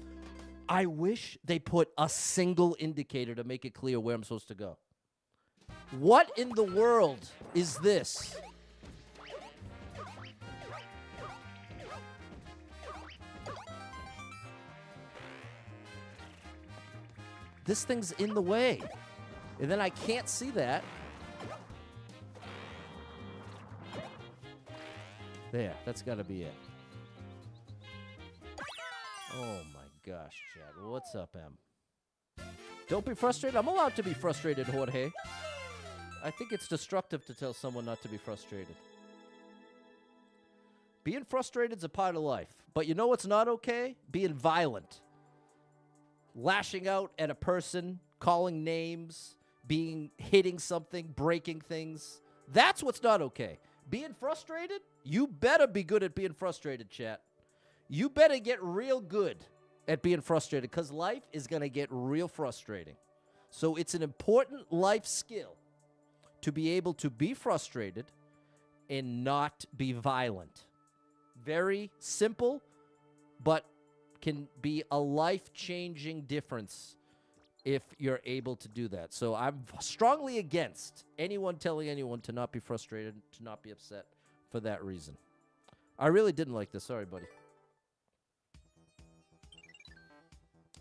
I wish they put a single indicator to make it clear where I'm supposed to go. What in the world is this? This thing's in the way. And then I can't see that. There, that's got to be it. Oh my gosh, Chad. What's up, Em? Don't be frustrated. I'm allowed to be frustrated, Jorge. I think it's destructive to tell someone not to be frustrated. Being frustrated is a part of life. But you know what's not okay? Being violent. Lashing out at a person, calling names, hitting something, breaking things. That's what's not okay. Being frustrated? You better be good at being frustrated, chat. You better get real good at being frustrated because life is going to get real frustrating. So it's an important life skill to be able to be frustrated and not be violent. Very simple, but can be a life-changing difference if you're able to do that. So I'm strongly against anyone telling anyone to not be frustrated, to not be upset for that reason. I really didn't like this. Sorry, buddy.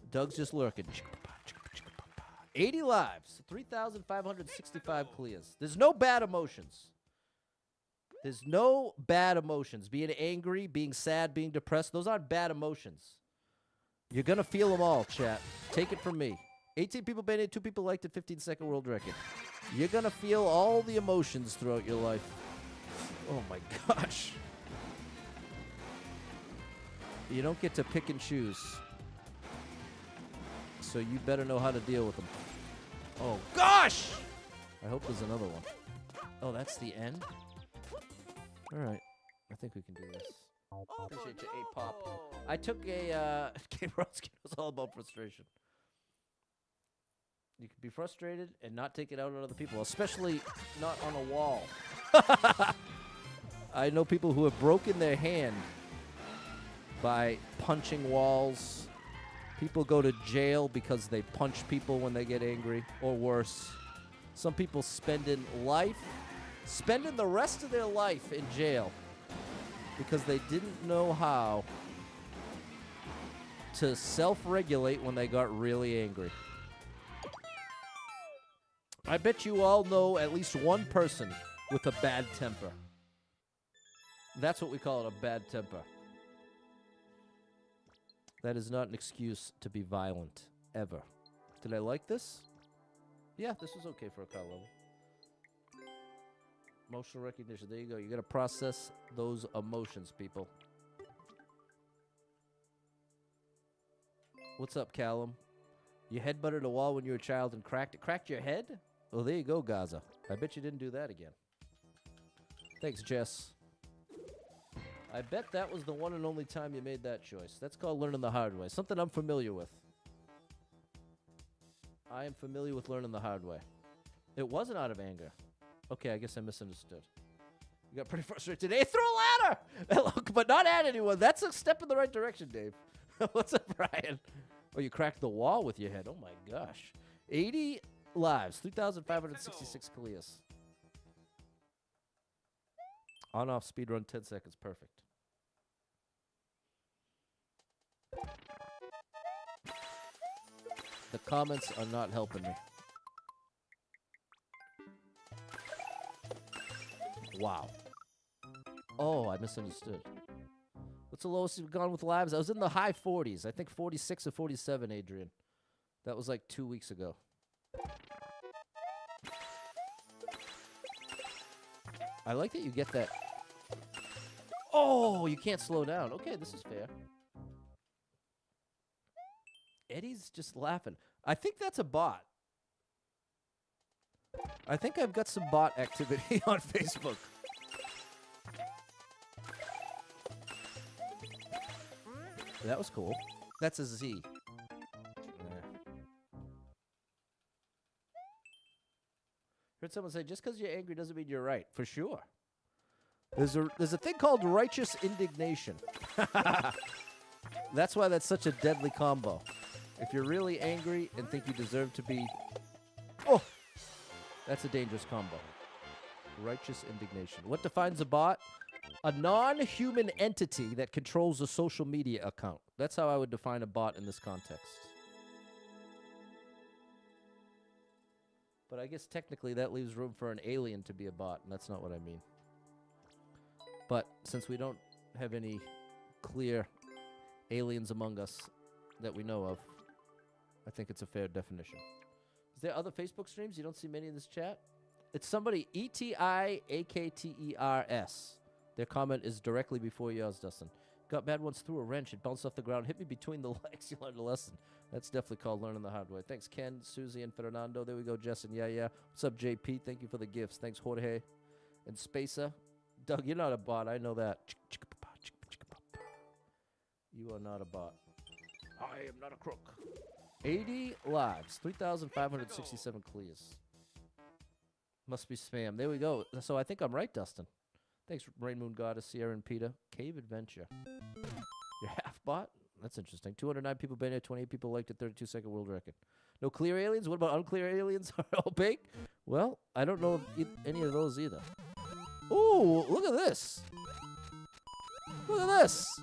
Doug's just lurking. 80 lives, 3,565 clears. There's no bad emotions. There's no bad emotions. Being angry, being sad, being depressed, those aren't bad emotions. You're going to feel them all, chat. Take it from me. 18 people banned, 2 people liked it, 15-second world record. You're going to feel all the emotions throughout your life. Oh, my gosh. You don't get to pick and choose. So you better know how to deal with them. Oh, gosh! I hope there's another one. Oh, that's the end? All right. I think we can do this. Appreciate you, A-Pop. I took a... Game Roski was all about frustration. You can be frustrated and not take it out on other people, especially not on a wall. I know people who have broken their hand by punching walls. People go to jail because they punch people when they get angry, or worse. Some people spending the rest of their life in jail because they didn't know how to self-regulate when they got really angry. I bet you all know at least one person with a bad temper. That's what we call it, a bad temper. That is not an excuse to be violent, ever. Did I like this? Yeah, this was okay for a car level. Emotional recognition. There you go. You got to process those emotions, people. What's up, Callum? You headbutted a wall when you were a child and cracked it. Cracked your head? Well, there you go, Gaza. I bet you didn't do that again. Thanks, Jess. I bet that was the one and only time you made that choice. That's called learning the hard way. Something I'm familiar with. I am familiar with learning the hard way. It wasn't out of anger. Okay, I guess I misunderstood. You got pretty frustrated today. Threw a ladder! Look, but not at anyone. That's a step in the right direction, Dave. What's up, Brian? Oh, you cracked the wall with your head. Oh, my gosh. 80 lives. 3,566 clears. On-off speed run, 10 seconds. Perfect. The comments are not helping me. Wow. Oh, I misunderstood. What's the lowest you've gone with lives? I was in the high 40s. I think 46 or 47, Adrian. That was like 2 weeks ago. I like that you get that. Oh, you can't slow down. Okay, this is fair. Eddie's just laughing. I think that's a bot. I think I've got some bot activity on Facebook. That was cool. That's a Z. Heard someone say, just because you're angry doesn't mean you're right. For sure. There's a thing called righteous indignation. That's why that's such a deadly combo. If you're really angry and think you deserve to be... Oh! That's a dangerous combo. Righteous indignation. What defines a bot? A non-human entity that controls a social media account. That's how I would define a bot in this context. But I guess technically that leaves room for an alien to be a bot, and that's not what I mean. But since we don't have any clear aliens among us that we know of, I think it's a fair definition. Is there other Facebook streams? You don't see many in this chat? It's somebody, ETIAKTERS. Their comment is directly before yours, Dustin. Got bad once threw a wrench. It bounced off the ground. Hit me between the legs. You learned a lesson. That's definitely called learning the hard way. Thanks, Ken, Susie, and Fernando. There we go, Jess and yeah. What's up, JP? Thank you for the gifts. Thanks, Jorge and Spacer. Doug, you're not a bot. I know that. You are not a bot. I am not a crook. 80 lives. 3,567 clears. Must be spam. There we go. So I think I'm right, Dustin. Thanks, Rain Moon Goddess, Sierra and Peter. Cave Adventure. You're half bot? That's interesting. 209 people been here, 28 people liked it, 32-second world record. No clear aliens? What about unclear aliens? Are opaque? Well, I don't know any of those either. Ooh, look at this. Look at this.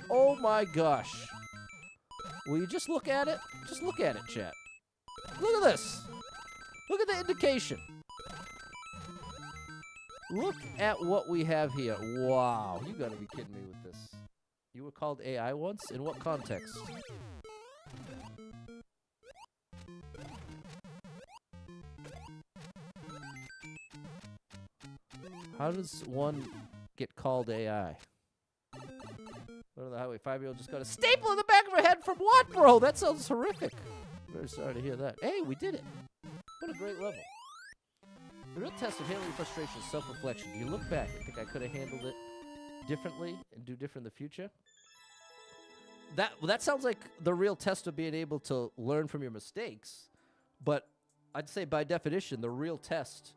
Oh my gosh. Will you just look at it? Just look at it, chat. Look at this. Look at the indication. Look at what we have here. Wow, you gotta be kidding me with this. You were called AI once? In what context? How does one get called AI? What on the highway? 5-year-old just got a staple in the back of her head from what, bro? That sounds horrific. Very sorry to hear that. Hey, we did it. What a great level. The real test of handling frustration is self-reflection. Do you look back and think I could have handled it differently and do different in the future? That sounds like the real test of being able to learn from your mistakes. But I'd say by definition, the real test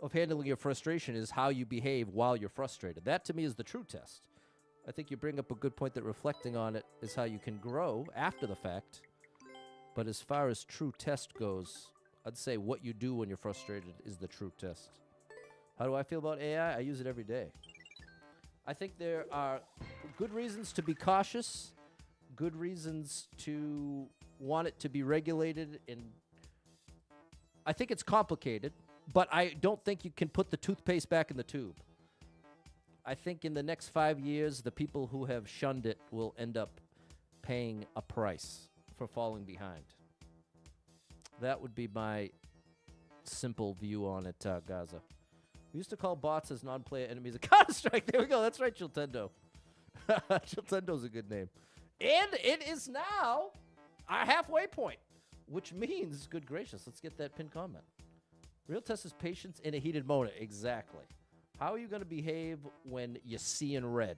of handling your frustration is how you behave while you're frustrated. That to me is the true test. I think you bring up a good point that reflecting on it is how you can grow after the fact. But as far as true test goes, I'd say what you do when you're frustrated is the true test. How do I feel about AI? I use it every day. I think there are good reasons to be cautious, good reasons to want it to be regulated, and I think it's complicated, but I don't think you can put the toothpaste back in the tube. I think in the next 5 years, the people who have shunned it will end up paying a price for falling behind. That would be my simple view on it, Gaza. We used to call bots as non-player enemies. Counter-Strike. There we go. That's right, Chiltendo. Chiltendo's a good name. And it is now our halfway point, which means, good gracious, let's get that pinned comment. Real test is patience in a heated moment. Exactly. How are you going to behave when you're seeing red?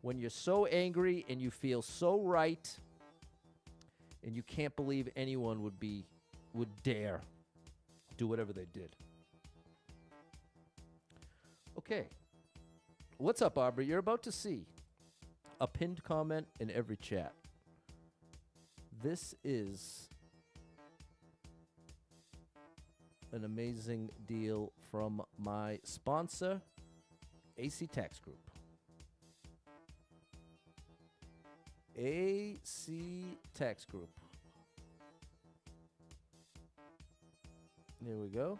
When you're so angry and you feel so right and you can't believe anyone would dare do whatever they did. Okay. What's up, Aubrey? You're about to see a pinned comment in every chat. This is an amazing deal from my sponsor, AC Tax Group. AC Tax Group. There we go.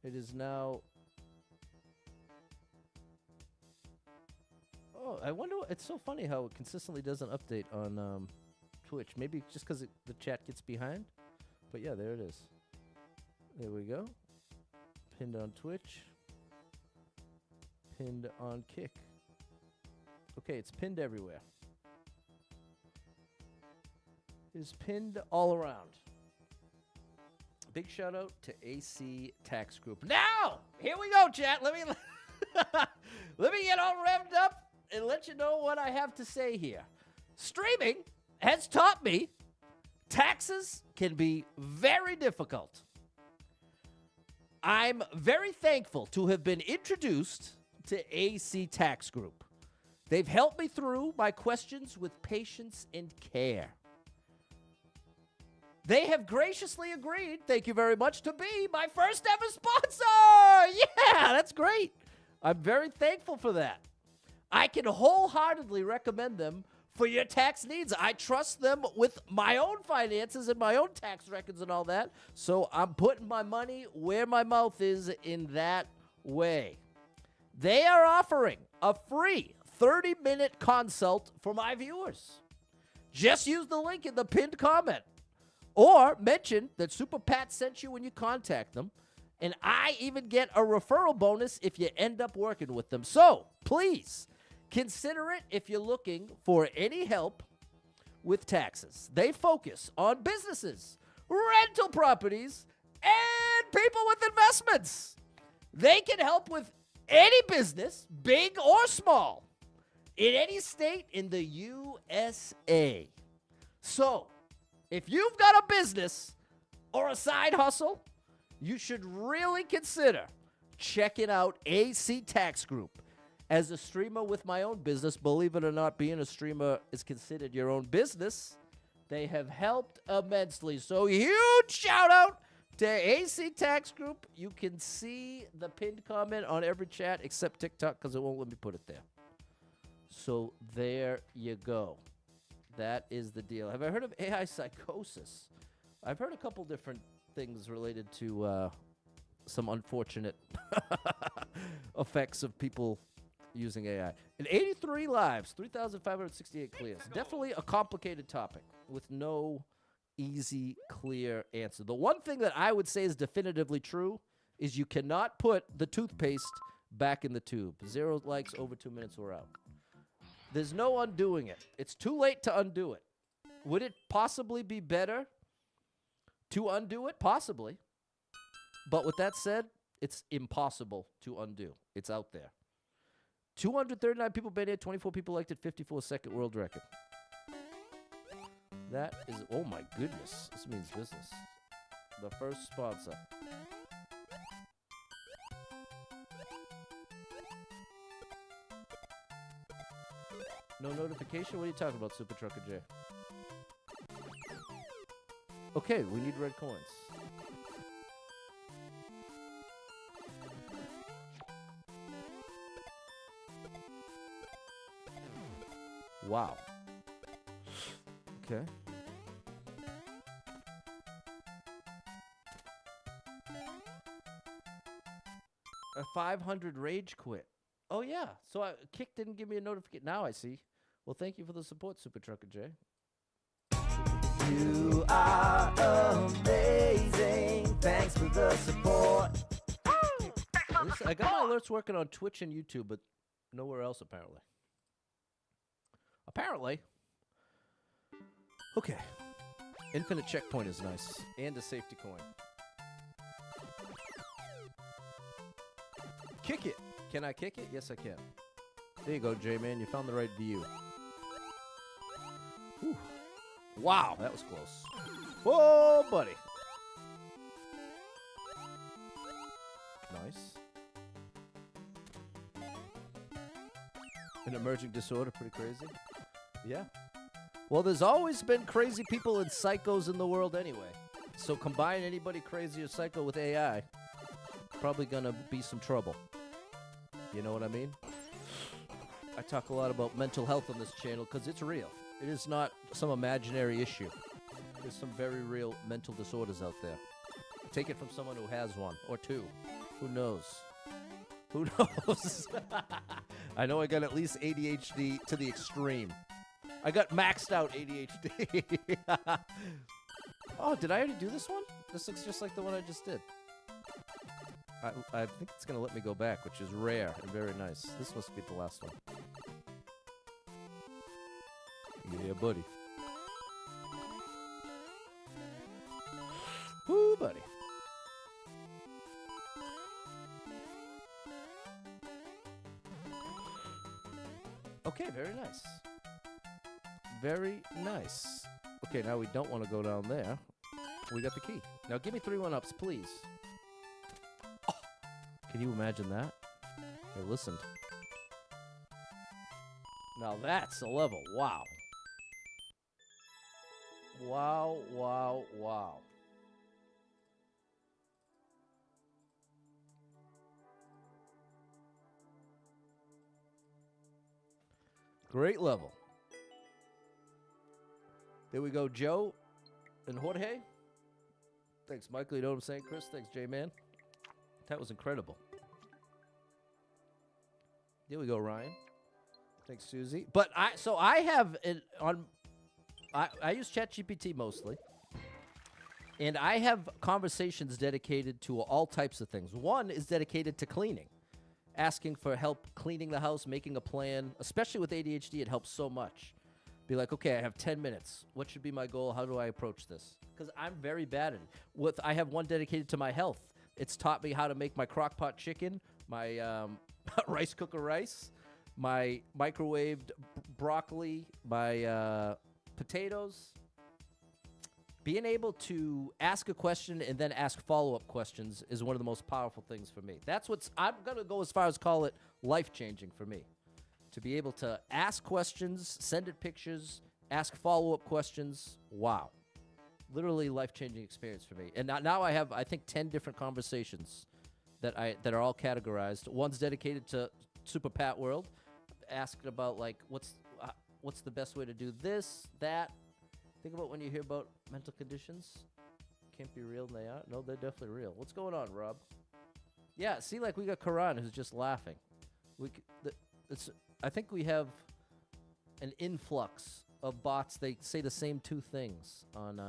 It is now. Oh, I wonder. It's so funny how it consistently doesn't update on Twitch. Maybe just because the chat gets behind. But yeah, there it is. There we go. Pinned on Twitch. Pinned on Kick. Okay, it's pinned everywhere. It is pinned all around. Big shout out to AC Tax Group. Now, here we go, chat. Let me get all revved up and let you know what I have to say here. Streaming has taught me taxes can be very difficult. I'm very thankful to have been introduced to AC Tax Group. They've helped me through my questions with patience and care. They have graciously agreed, thank you very much, to be my first ever sponsor. Yeah, that's great. I'm very thankful for that. I can wholeheartedly recommend them for your tax needs. I trust them with my own finances and my own tax records and all that. So I'm putting my money where my mouth is in that way. They are offering a free 30-minute consult for my viewers. Just use the link in the pinned comment. Or mention that Super Pat sent you when you contact them. And I even get a referral bonus if you end up working with them. So, please, consider it if you're looking for any help with taxes. They focus on businesses, rental properties, and people with investments. They can help with any business, big or small, in any state in the USA. So, if you've got a business or a side hustle, you should really consider checking out AC Tax Group. As a streamer with my own business, believe it or not, being a streamer is considered your own business. They have helped immensely. So huge shout out to AC Tax Group. You can see the pinned comment on every chat except TikTok because it won't let me put it there. So there you go. That is the deal. Have I heard of AI psychosis? I've heard a couple different things related to some unfortunate effects of people using AI. In 83 lives, 3,568 clears. Definitely a complicated topic with no easy, clear answer. The one thing that I would say is definitively true is you cannot put the toothpaste back in the tube. 0 likes, over 2 minutes, we're out. There's no undoing it. It's too late to undo it. Would it possibly be better to undo it? Possibly. But with that said, it's impossible to undo. It's out there. 239 people been here, 24 people liked it, 54-second world record. That is, oh my goodness, this means business. The first sponsor. No notification? What are you talking about, Super Trucker J? Okay, we need red coins. Wow. Okay. A 500 rage quit. Oh, yeah. So Kick didn't give me a notification. Now I see. Well, thank you for the support, Super Trucker J. You are amazing. Thanks for the support. I got my alerts working on Twitch and YouTube, but nowhere else, apparently. Okay. Infinite checkpoint is nice. And a safety coin. Kick it. Can I kick it? Yes, I can. There you go, J-Man. You found the right view. Whew. Wow, that was close. Whoa, buddy. Nice. An emerging disorder, pretty crazy. Yeah. Well, there's always been crazy people and psychos in the world anyway. So combine anybody crazy or psycho with AI, probably gonna be some trouble. You know what I mean? I talk a lot about mental health on this channel because it's real. It is not some imaginary issue. There's some very real mental disorders out there. Take it from someone who has one or two. Who knows? Who knows? I know I got at least ADHD to the extreme. I got maxed out ADHD. Oh, did I already do this one? This looks just like the one I just did. I think it's going to let me go back, which is rare and very nice. This must be the last one. Yeah, buddy. Woo, buddy. Okay, very nice. Very nice. Okay, now we don't want to go down there. We got the key. Now give me 3 1-ups, please. Oh, can you imagine that? Hey, listen. Now that's a level. Wow. Wow, wow, wow. Great level. There we go, Joe and Jorge. Thanks, Michael. You know what I'm saying, Chris? Thanks, J-Man. That was incredible. There we go, Ryan. Thanks, Susie. But I have it on. I use ChatGPT mostly, and I have conversations dedicated to all types of things. One is dedicated to cleaning, asking for help cleaning the house, making a plan. Especially with ADHD, it helps so much. Be like, okay, I have 10 minutes. What should be my goal? How do I approach this? Because I'm very bad at it. I have one dedicated to my health. It's taught me how to make my crock pot chicken, my rice cooker rice, my microwaved broccoli, my potatoes. Being able to ask a question and then ask follow-up questions is one of the most powerful things for me. I'm going to go as far as call it life-changing for me. To be able to ask questions, send it pictures, ask follow-up questions. Wow. Literally life-changing experience for me. And now I have, I think, 10 different conversations that are all categorized. One's dedicated to Super Pat World, asking about, like, what's the best way to do this, that. Think about when you hear about mental conditions. Can't be real, and they are. No, they're definitely real. What's going on, Rob? Yeah, see, like, we got Karan who's just laughing. I think we have an influx of bots. They say the same 2 things on,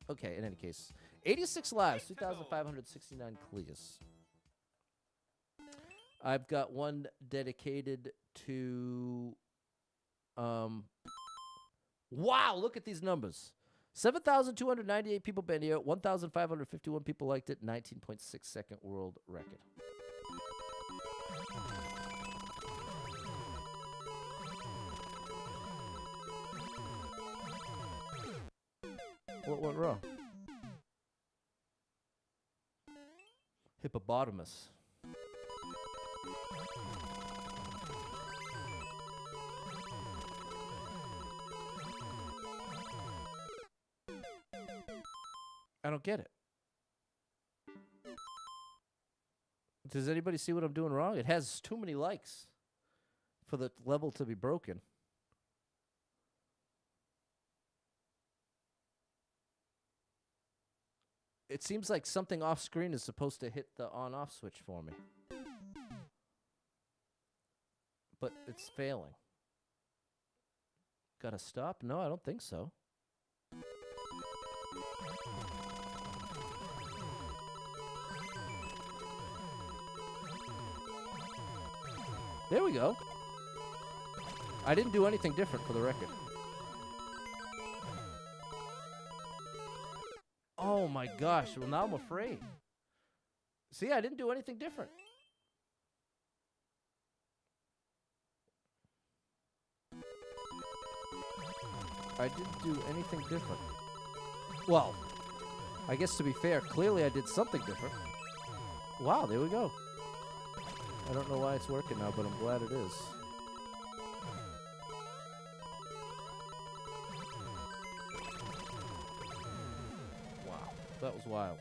okay, in any case. 86 lives, 2,569 clears. I've got one dedicated to, wow, look at these numbers. 7,298 people been here, 1,551 people liked it, 19.6 second world record. What went wrong? Hippopotamus. I don't get it. Does anybody see what I'm doing wrong? It has too many likes for the level to be broken. It seems like something off screen is supposed to hit the on-off switch for me. But it's failing. Gotta stop? No, I don't think so. There we go. I didn't do anything different for the record. Oh my gosh. Well, now I'm afraid. See, I didn't do anything different. I didn't do anything different. Well, I guess to be fair, clearly I did something different. Wow, there we go. I don't know why it's working now, but I'm glad it is. Wow, that was wild.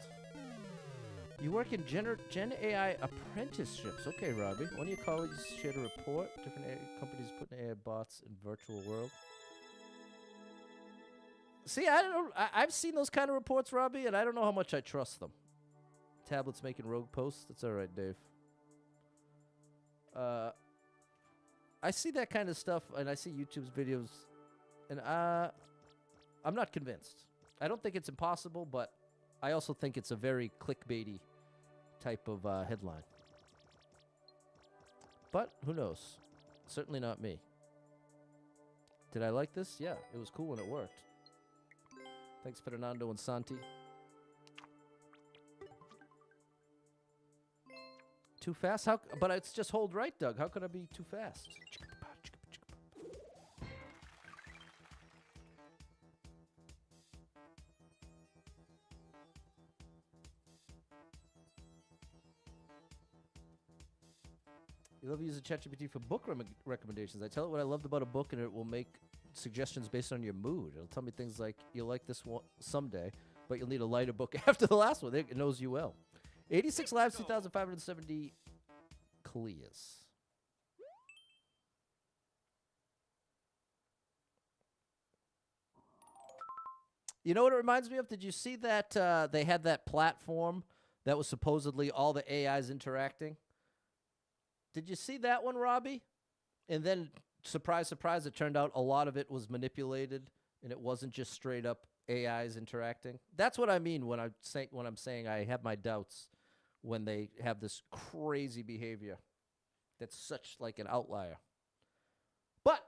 You work in Gen AI apprenticeships. Okay, Robbie. One of your colleagues shared a report. Different AI companies putting AI bots in virtual world. See, I don't know. I've seen those kind of reports, Robbie, and I don't know how much I trust them. Tablets making rogue posts. That's all right, Dave. I see that kind of stuff, and I see YouTube's videos, and I'm not convinced. I don't think it's impossible, but I also think it's a very clickbaity type of headline. But who knows? Certainly not me. Did I like this? Yeah, it was cool when it worked. Thanks, Fernando and Santi. Too fast? How? But it's just hold right, Doug. How could I be too fast? You love using ChatGPT for book recommendations. I tell it what I loved about a book, and it will make suggestions based on your mood. It'll tell me things like, you'll like this one someday, but you'll need a lighter book after the last one. It knows you well. 86 lives, 2,570 clears. You know what it reminds me of? Did you see that they had that platform that was supposedly all the AIs interacting? Did you see that one, Robbie? And then, surprise, surprise, it turned out a lot of it was manipulated, and it wasn't just straight up AIs interacting. That's what I mean when I'm saying I have my doubts when they have this crazy behavior that's such like an outlier. But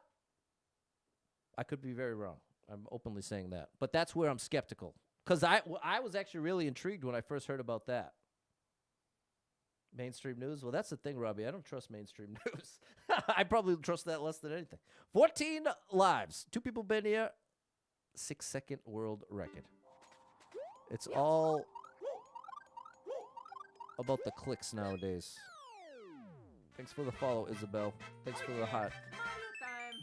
I could be very wrong. I'm openly saying that. But that's where I'm skeptical. Because I was actually really intrigued when I first heard about that. Mainstream news? Well, that's the thing, Robbie. I don't trust mainstream news. I probably trust that less than anything. 14 lives. 2 people been here. 6-second world record. It's all about the clicks nowadays. Thanks for the follow, Isabel. Thanks for the heart,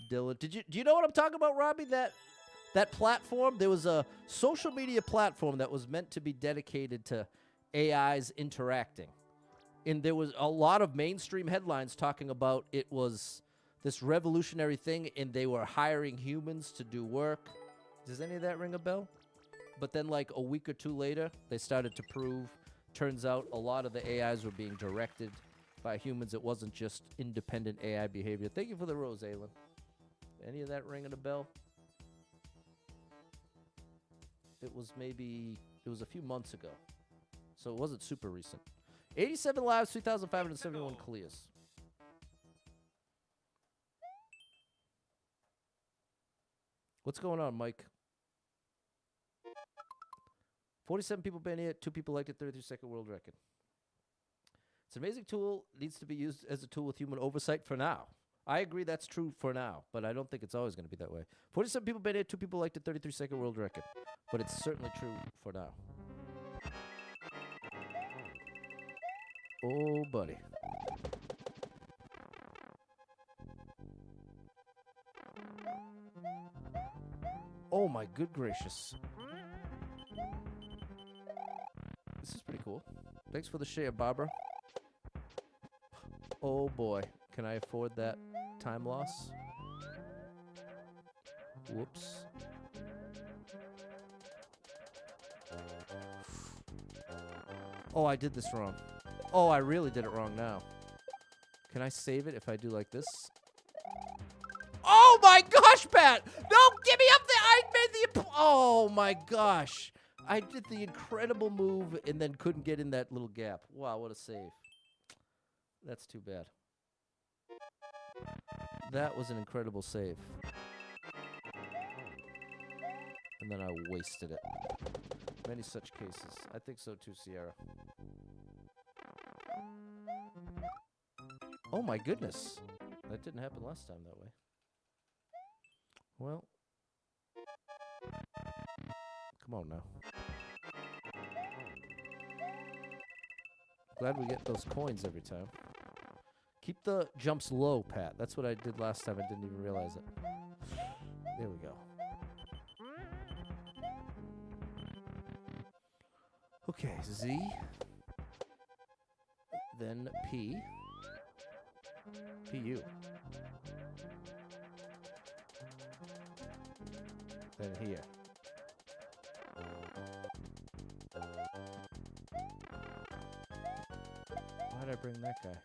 Dylan. Do you know what I'm talking about, Robbie? That platform? There was a social media platform that was meant to be dedicated to AIs interacting. And there was a lot of mainstream headlines talking about it was this revolutionary thing, and they were hiring humans to do work. Does any of that ring a bell? But then, like, a week or two later, they started to prove, turns out a lot of the AIs were being directed by humans. It wasn't just independent AI behavior. Thank you for the rose, Aylin. Any of that ringing a bell? It was a few months ago. So it wasn't super recent. 87 lives, 3,571 clears. What's going on, Mike? 47 people been here, 2 people liked it, 33-second world record. It's an amazing tool. Needs to be used as a tool with human oversight for now. I agree that's true for now, but I don't think it's always going to be that way. 47 people been here, 2 people liked it, 33-second world record. But it's certainly true for now. Oh, buddy. Oh, my good gracious. This is pretty cool. Thanks for the share, Barbara. Oh, boy. Can I afford that time loss? Whoops. Oh, I did this wrong. Oh, I really did it wrong now. Can I save it if I do like this? Oh my gosh, Pat! No, give me up there! I made the... Oh my gosh. I did the incredible move and then couldn't get in that little gap. Wow, what a save. That's too bad. That was an incredible save. And then I wasted it. Many such cases. I think so too, Sierra. Oh my goodness. That didn't happen last time that way. Well. Come on now. Glad we get those coins every time. Keep the jumps low, Pat. That's what I did last time. I didn't even realize it. There we go. Okay, Z. Then P. PU. Then here. Why did I bring that guy?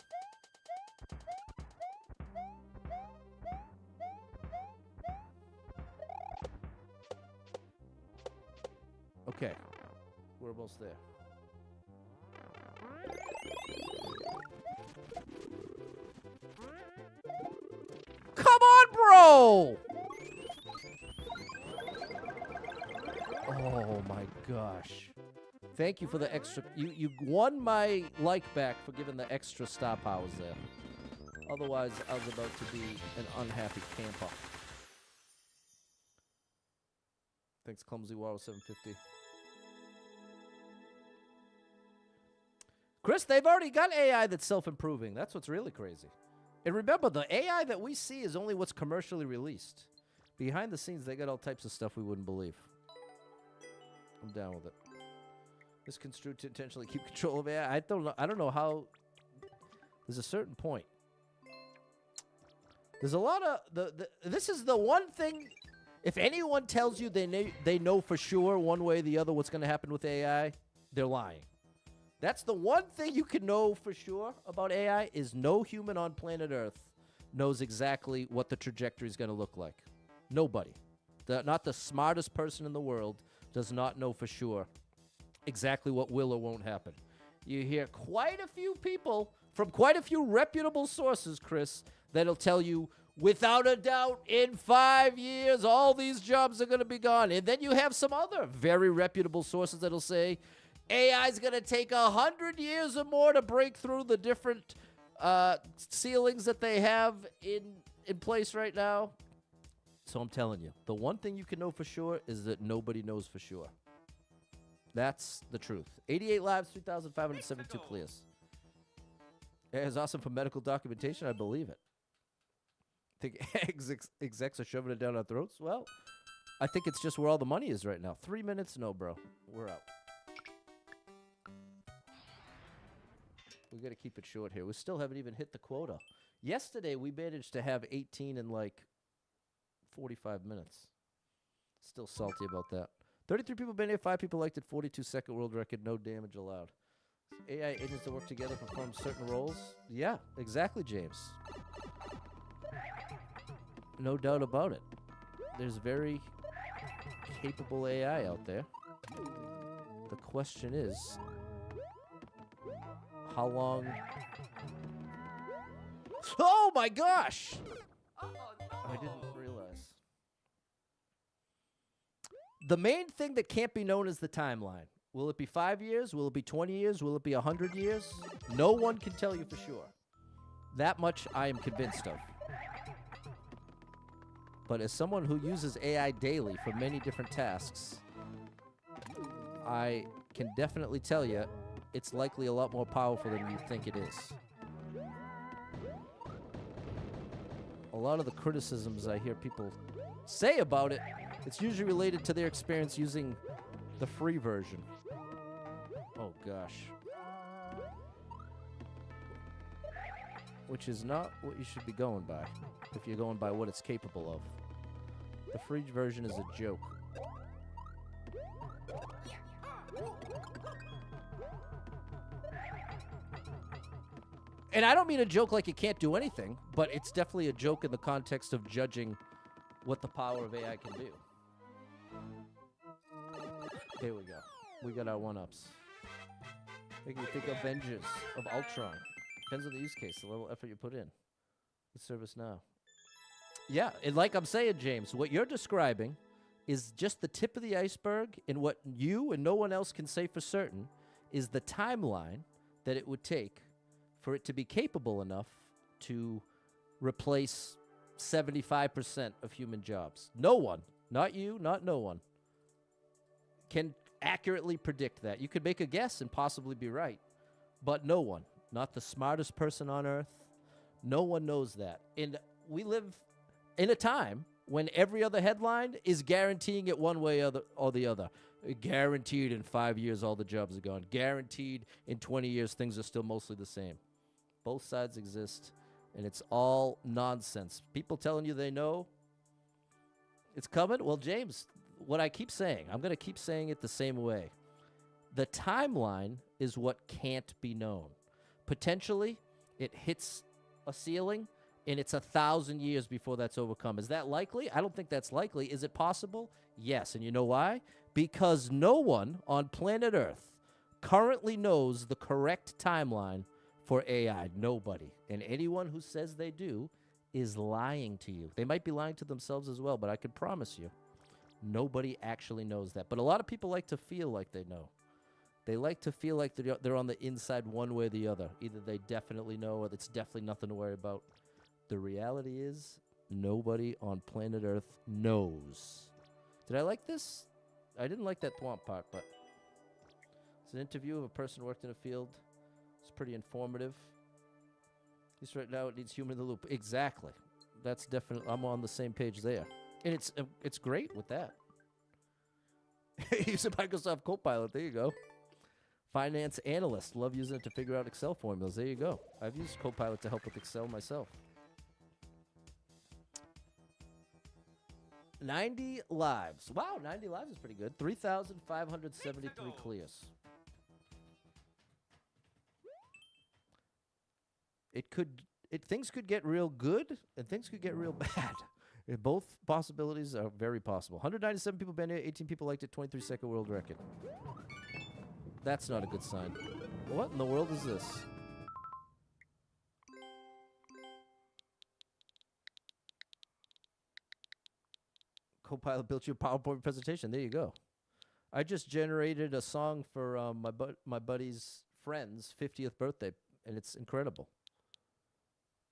Okay. We're almost there. Come on, bro! Oh my gosh. Thank you for the extra. You won my like back for giving the extra star powers there. Otherwise, I was about to be an unhappy camper. Thanks, Clumsy Waro 750. Chris, they've already got AI that's self-improving. That's what's really crazy. And remember, the AI that we see is only what's commercially released. Behind the scenes, they got all types of stuff we wouldn't believe. I'm down with it. Misconstrued to intentionally keep control of AI. I don't know how. There's a certain point. There's a lot of this is the one thing. If anyone tells you they know for sure one way or the other what's going to happen with AI, they're lying. That's the one thing you can know for sure about AI is no human on planet Earth knows exactly what the trajectory is going to look like. Nobody. Not the smartest person in the world does not know for sure exactly what will or won't happen. You hear quite a few people from quite a few reputable sources, Chris, that'll tell you, without a doubt, in 5 years, all these jobs are going to be gone. And then you have some other very reputable sources that'll say, AI is going to take 100 years or more to break through the different ceilings that they have in place right now. So I'm telling you, the one thing you can know for sure is that nobody knows for sure. That's the truth. 88 lives, 3,572 clears. AI is awesome for medical documentation. I believe it. Think execs are shoving it down our throats? Well, I think it's just where all the money is right now. 3 minutes? No, bro. We're out. We got to keep it short here. We still haven't even hit the quota. Yesterday, we managed to have 18 in like 45 minutes. Still salty about that. 33 people been here, 5 people liked it, 42-second world record, no damage allowed. AI agents that work together perform certain roles? Yeah, exactly, James. No doubt about it. There's very capable AI out there. The question is, how long... Oh my gosh! I didn't realize. The main thing that can't be known is the timeline. Will it be 5 years? Will it be 20 years? Will it be 100 years? No one can tell you for sure. That much I am convinced of. But as someone who uses AI daily for many different tasks, I can definitely tell you it's likely a lot more powerful than you think it is. A lot of the criticisms I hear people say about it, it's usually related to their experience using the free version. Oh, gosh. Which is not what you should be going by, if you're going by what it's capable of. The free version is a joke. And I don't mean a joke like it can't do anything, but it's definitely a joke in the context of judging what the power of AI can do. There we go. We got our one-ups. Making me think of Avengers, of Ultron. Depends on the use case, the level of effort you put in. The service now. Yeah, and like I'm saying, James, what you're describing is just the tip of the iceberg, and what you and no one else can say for certain is the timeline that it would take for it to be capable enough to replace 75% of human jobs. No one, not you, not no one, can accurately predict that. You could make a guess and possibly be right, but no one, not the smartest person on earth, no one knows that. And we live in a time when every other headline is guaranteeing it one way or the other. Guaranteed in 5 years all the jobs are gone. Guaranteed in 20 years things are still mostly the same. Both sides exist, and it's all nonsense. People telling you they know it's coming. Well, James, what I keep saying, I'm going to keep saying it the same way. The timeline is what can't be known. Potentially, it hits a ceiling, and it's 1,000 years before that's overcome. Is that likely? I don't think that's likely. Is it possible? Yes. And you know why? Because no one on planet Earth currently knows the correct timeline for AI. Nobody. And anyone who says they do is lying to you. They might be lying to themselves as well, but I can promise you, nobody actually knows that. But a lot of people like to feel like they know. They like to feel like they're on the inside one way or the other. Either they definitely know or it's definitely nothing to worry about. The reality is nobody on planet Earth knows. Did I like this? I didn't like that thwomp part, but it's an interview of a person who worked in a field. It's pretty informative. At least right now it needs human in the loop. Exactly. That's definitely, I'm on the same page there. And it's great with that. Use a Microsoft Copilot. There you go. Finance analyst. Love using it to figure out Excel formulas. There you go. I've used Copilot to help with Excel myself. 90 lives. Wow, 90 lives is pretty good. 3,573 clears. Things could get real good and things could get real bad. Both possibilities are very possible. 197 people been here, 18 people liked it, 23-second world record. That's not a good sign. What in the world is this? Copilot built you a PowerPoint presentation. There you go. I just generated a song for my buddy's friend's 50th birthday, and it's incredible.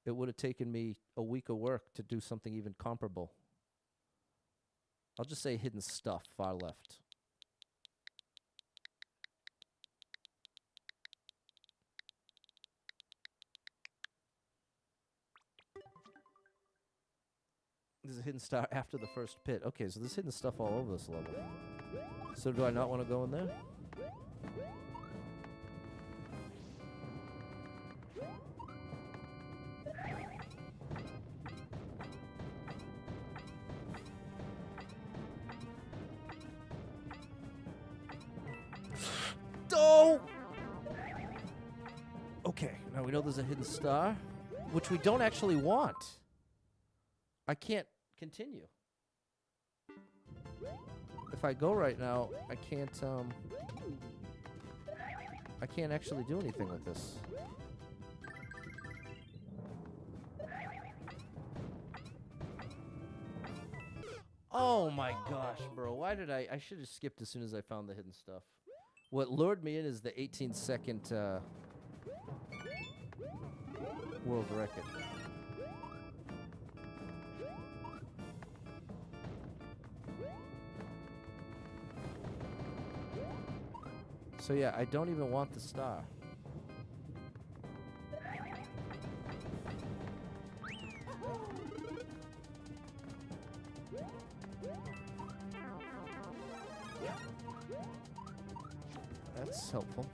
It would have taken me a week of work to do something even comparable. I'll just say hidden stuff, far left. There's a hidden star after the first pit. Okay, so there's hidden stuff all over this level. So do I not want to go in there? Oh! Okay, now we know there's a hidden star, which we don't actually want. I can't continue. If I go right now, I can't actually do anything with this. Oh my gosh, bro. Why did I should have skipped as soon as I found the hidden stuff. What lured me in is the 18-second world record. So yeah, I don't even want the star. That's helpful.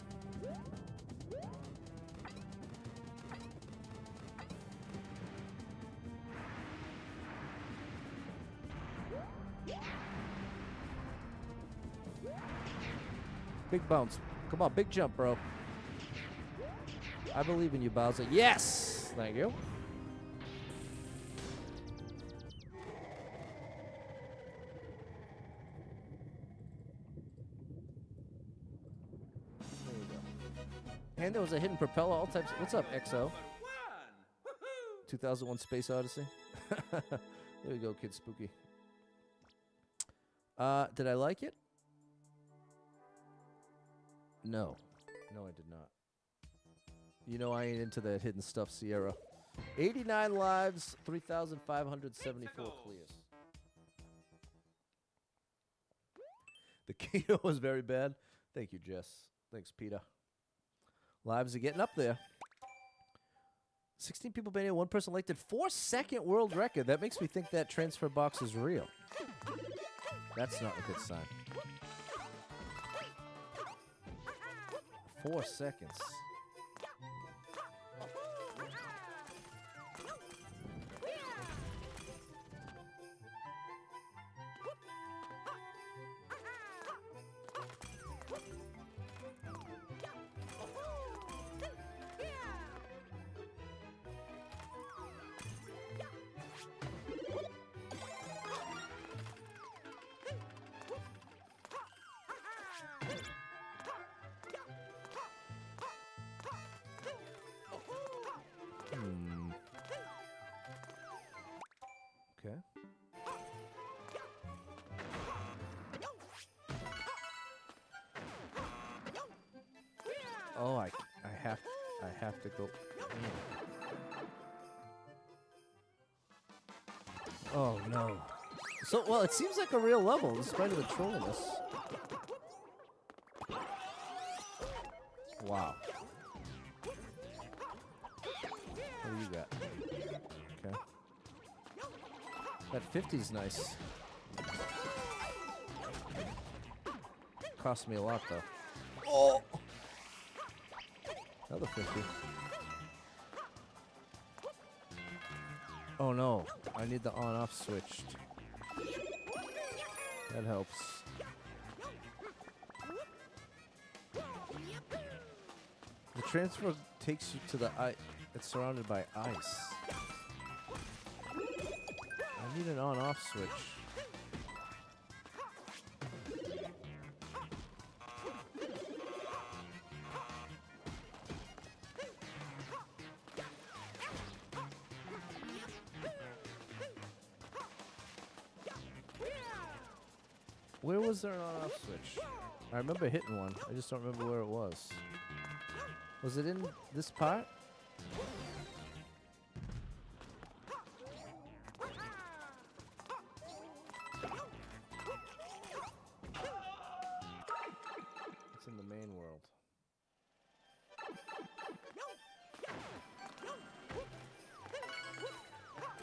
Big bounce. Come on, big jump, bro. I believe in you, Bowser. Yes! Thank you. There you go. And there was a hidden propeller, all types. What's up, XO? 2001 Space Odyssey. There we go, Kid Spooky. Did I like it? No. No, I did not. You know I ain't into that hidden stuff, Sierra. 89 lives, 3,574 clears. The keto was very bad. Thank you, Jess. Thanks, Peter. Lives are getting up there. 16 people banned, one person liked it. 4-second world record. That makes me think that transfer box is real. That's not a good sign. 4 seconds. Okay. Oh, I have to go. Oh no. So well, it seems like a real level in spite of the trolliness. Wow. What do you got? Okay. That 50's nice. Cost me a lot though. Oh! Another 50. Oh no, I need the on-off switched. That helps. The transfer takes you to the ice. It's surrounded by ice. I need an on-off switch. Where was there an on-off switch? I remember hitting one. I just don't remember where it was. Was it in this part? It's in the main world.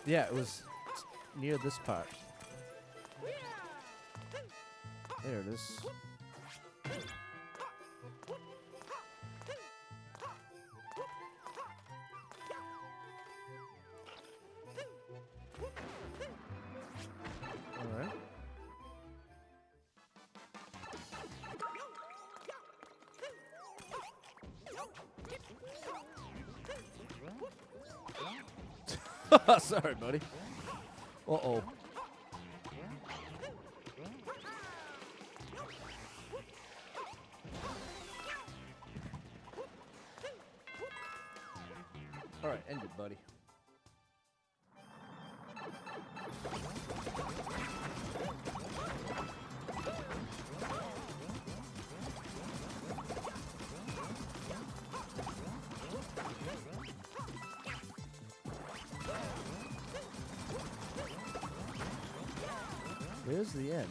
Yeah, it was near this part. There it is. All right. Sorry, buddy. Uh-oh. All right, end it, buddy. There's the end.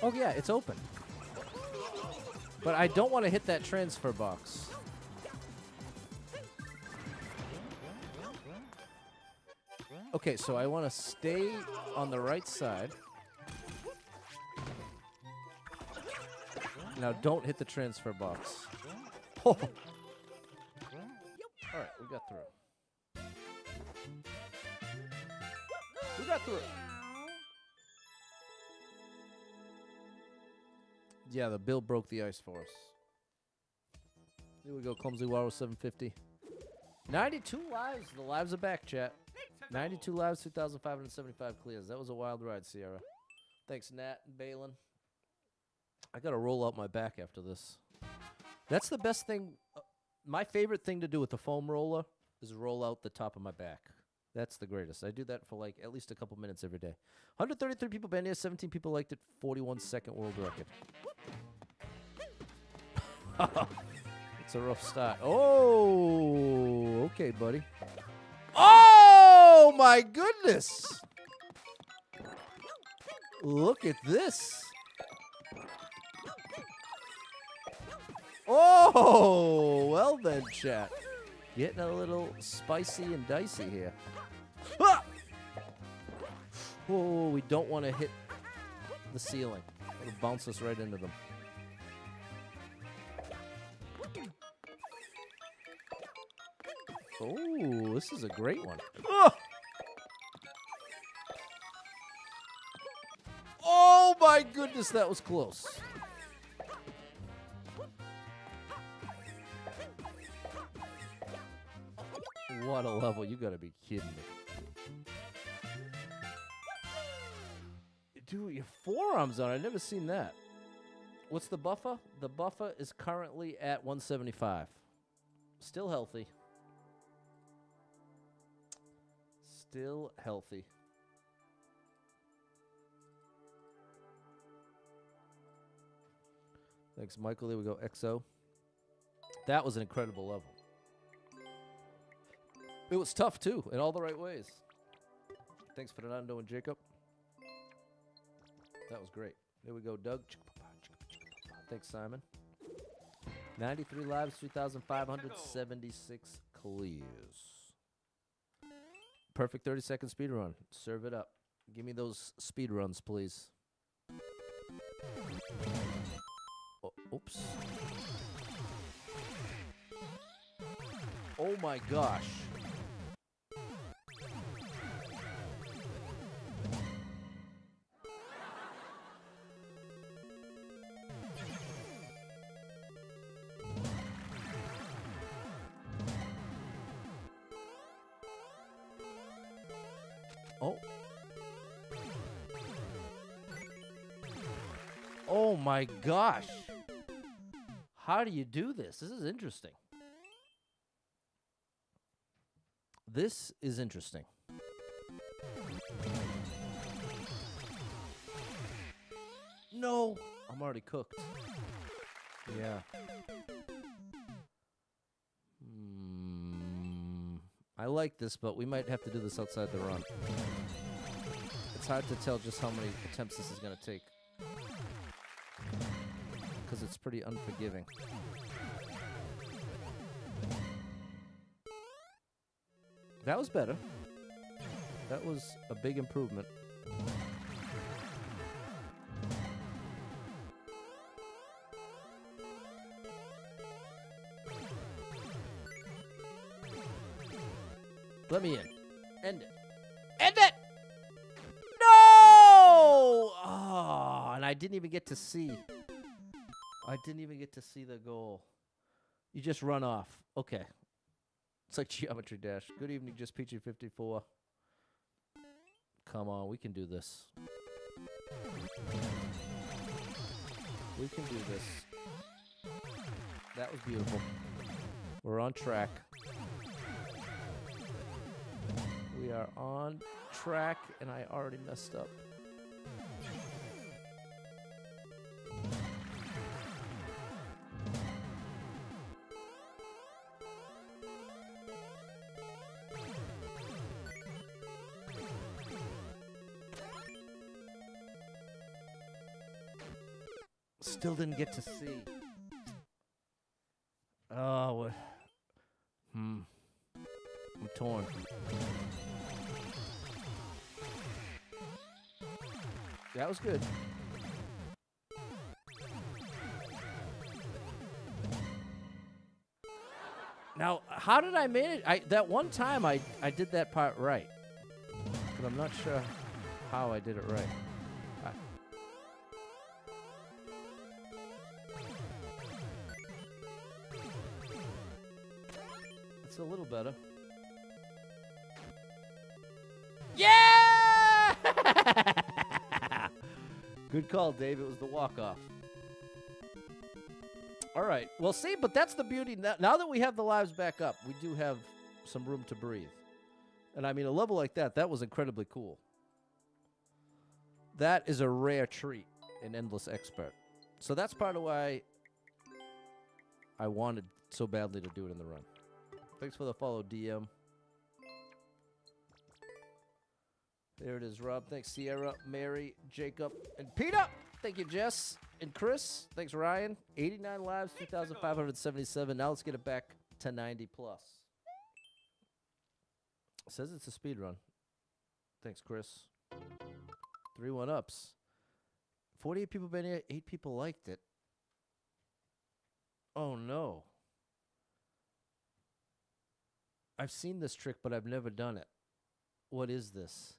Oh yeah, it's open. But I don't want to hit that transfer box. Okay, so I want to stay on the right side. Now don't hit the transfer box. Oh. All right, we got through. We got through. Yeah, the bill broke the ice for us. Here we go, Clumsy Waro 750. 92 lives. The lives are back, chat. 92 lives, 2,575 clears. That was a wild ride, Sierra. Thanks, Nat and Balin. I got to roll out my back after this. That's the best thing. My favorite thing to do with the foam roller is roll out the top of my back. That's the greatest. I do that for like at least a couple minutes every day. 133 people been here, 17 people liked it, 41-second world record. It's a rough start. Oh, okay, buddy. Oh, my goodness. Look at this. Oh, well then, chat. Getting a little spicy and dicey here. Ah! Oh, we don't want to hit the ceiling. It'll bounce us right into them. Oh, this is a great one. Ah! Oh my goodness, that was close. What a level. You gotta be kidding me. Dude, your forearms on. I've never seen that. What's the buffer? The buffer is currently at 175. Still healthy. Still healthy. Thanks, Michael. There we go. XO. That was an incredible level. It was tough, too, in all the right ways. Thanks for the unknown, Jacob. That was great. There we go, Doug. Thanks, Simon. 93 lives, 3,576 clears. Perfect 30-second speed run. Serve it up. Give me those speed runs, please. Oh, oops. Oh, my gosh. Oh. Oh my gosh. How do you do this? This is interesting. This is interesting. No, I'm already cooked. Yeah. I like this, but we might have to do this outside the run. It's hard to tell just how many attempts this is going to take. Because it's pretty unforgiving. That was better. That was a big improvement. Let me in. End it. End it! No! Oh, and I didn't even get to see. I didn't even get to see the goal. You just run off. Okay. It's like Geometry Dash. Good evening, just Peachy54. Come on, we can do this. We can do this. That was beautiful. We're on track. We are on track, and I already messed up. Still didn't get to see. Oh, what? I'm torn. That was good. Now, how did I manage? That one time I did that part right, but I'm not sure how I did it right. It's a little better. Yeah! Good call, Dave. It was the walk-off. All right. Well, see, but that's the beauty. Now that we have the lives back up, we do have some room to breathe. And I mean, a level like that was incredibly cool. That is a rare treat in Endless Expert. So that's part of why I wanted so badly to do it in the run. Thanks for the follow, DM. There it is, Rob. Thanks, Sierra, Mary, Jacob, and Peter. Thank you, Jess and Chris. Thanks, Ryan. 89 lives, 2,577. Now let's get it back to 90 plus. Says it's a speed run. Thanks, Chris. 3 1-ups. 48 people been here. 8 people liked it. Oh, no. I've seen this trick, but I've never done it. What is this?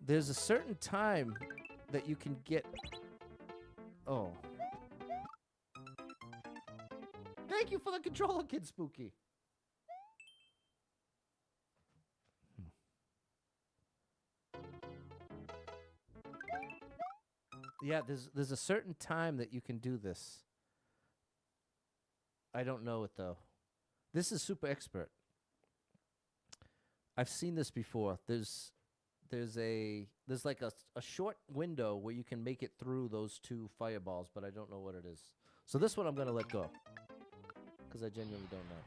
There's a certain time that you can get... Oh. Thank you for the controller, Kid Spooky. Yeah, there's a certain time that you can do this. I don't know it, though. This is super expert. I've seen this before. There's like a short window where you can make it through those 2 fireballs, but I don't know what it is. So this one I'm going to let go because I genuinely don't know.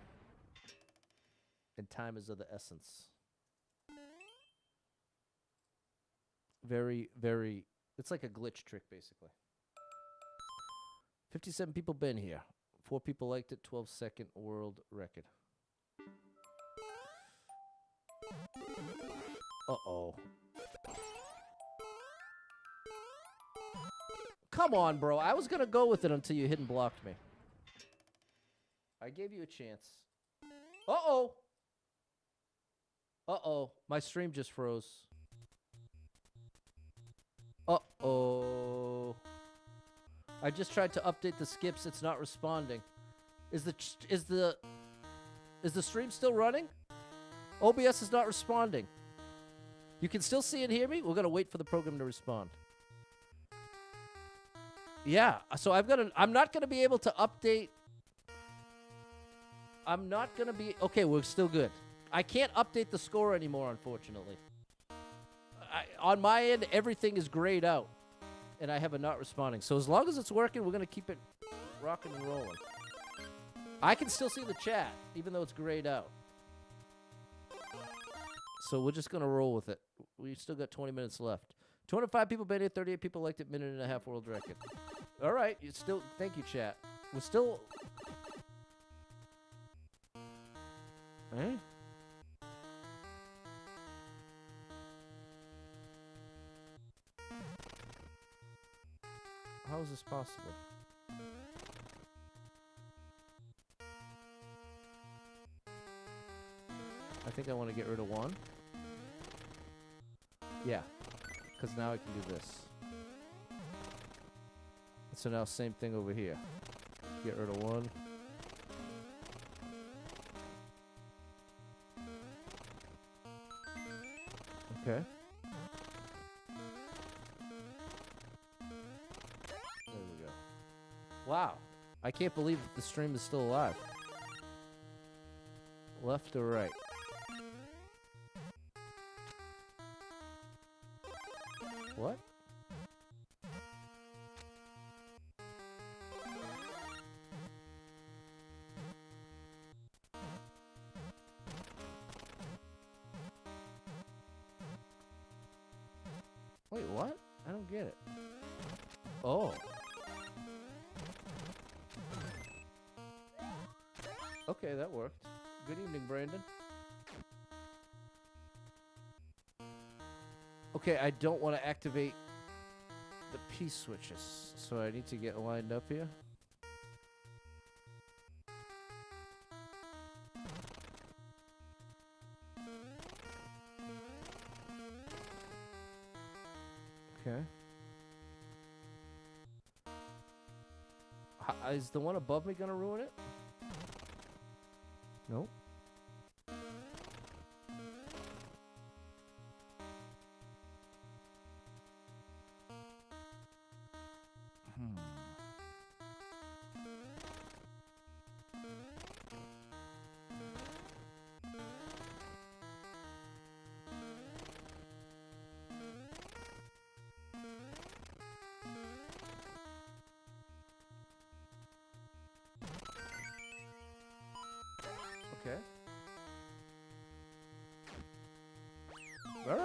And time is of the essence. Very, very... It's like a glitch trick, basically. 57 people been here. 4 people liked it. 12-second world record. Uh-oh. Come on, bro. I was going to go with it until you hidden blocked me. I gave you a chance. Uh-oh. Uh-oh. My stream just froze. Uh-oh. I just tried to update the skips. It's not responding. Is the stream still running? OBS is not responding. You can still see and hear me? We're going to wait for the program to respond. Yeah, so I'm not going to be able to update. I'm not going to be... Okay, we're still good. I can't update the score anymore, unfortunately. On my end, everything is grayed out, and I have a not responding. So as long as it's working, we're going to keep it rocking and rolling. I can still see the chat, even though it's grayed out. So we're just going to roll with it. We still got 20 minutes left. 205 people been here, 38 people liked it, minute and a half world record. All right, you still... Thank you, chat. We're still... Eh? How is this possible? I think I want to get rid of 1. Yeah, because now I can do this. So now same thing over here. Get rid of 1. Okay. There we go. Wow. I can't believe the stream is still alive. Left or right? What? Wait, what? I don't get it. Oh. Okay, that worked. Good evening, Brandon. Okay, I don't want to activate the P switches, so I need to get lined up here. Okay. Is the one above me gonna ruin it? Nope.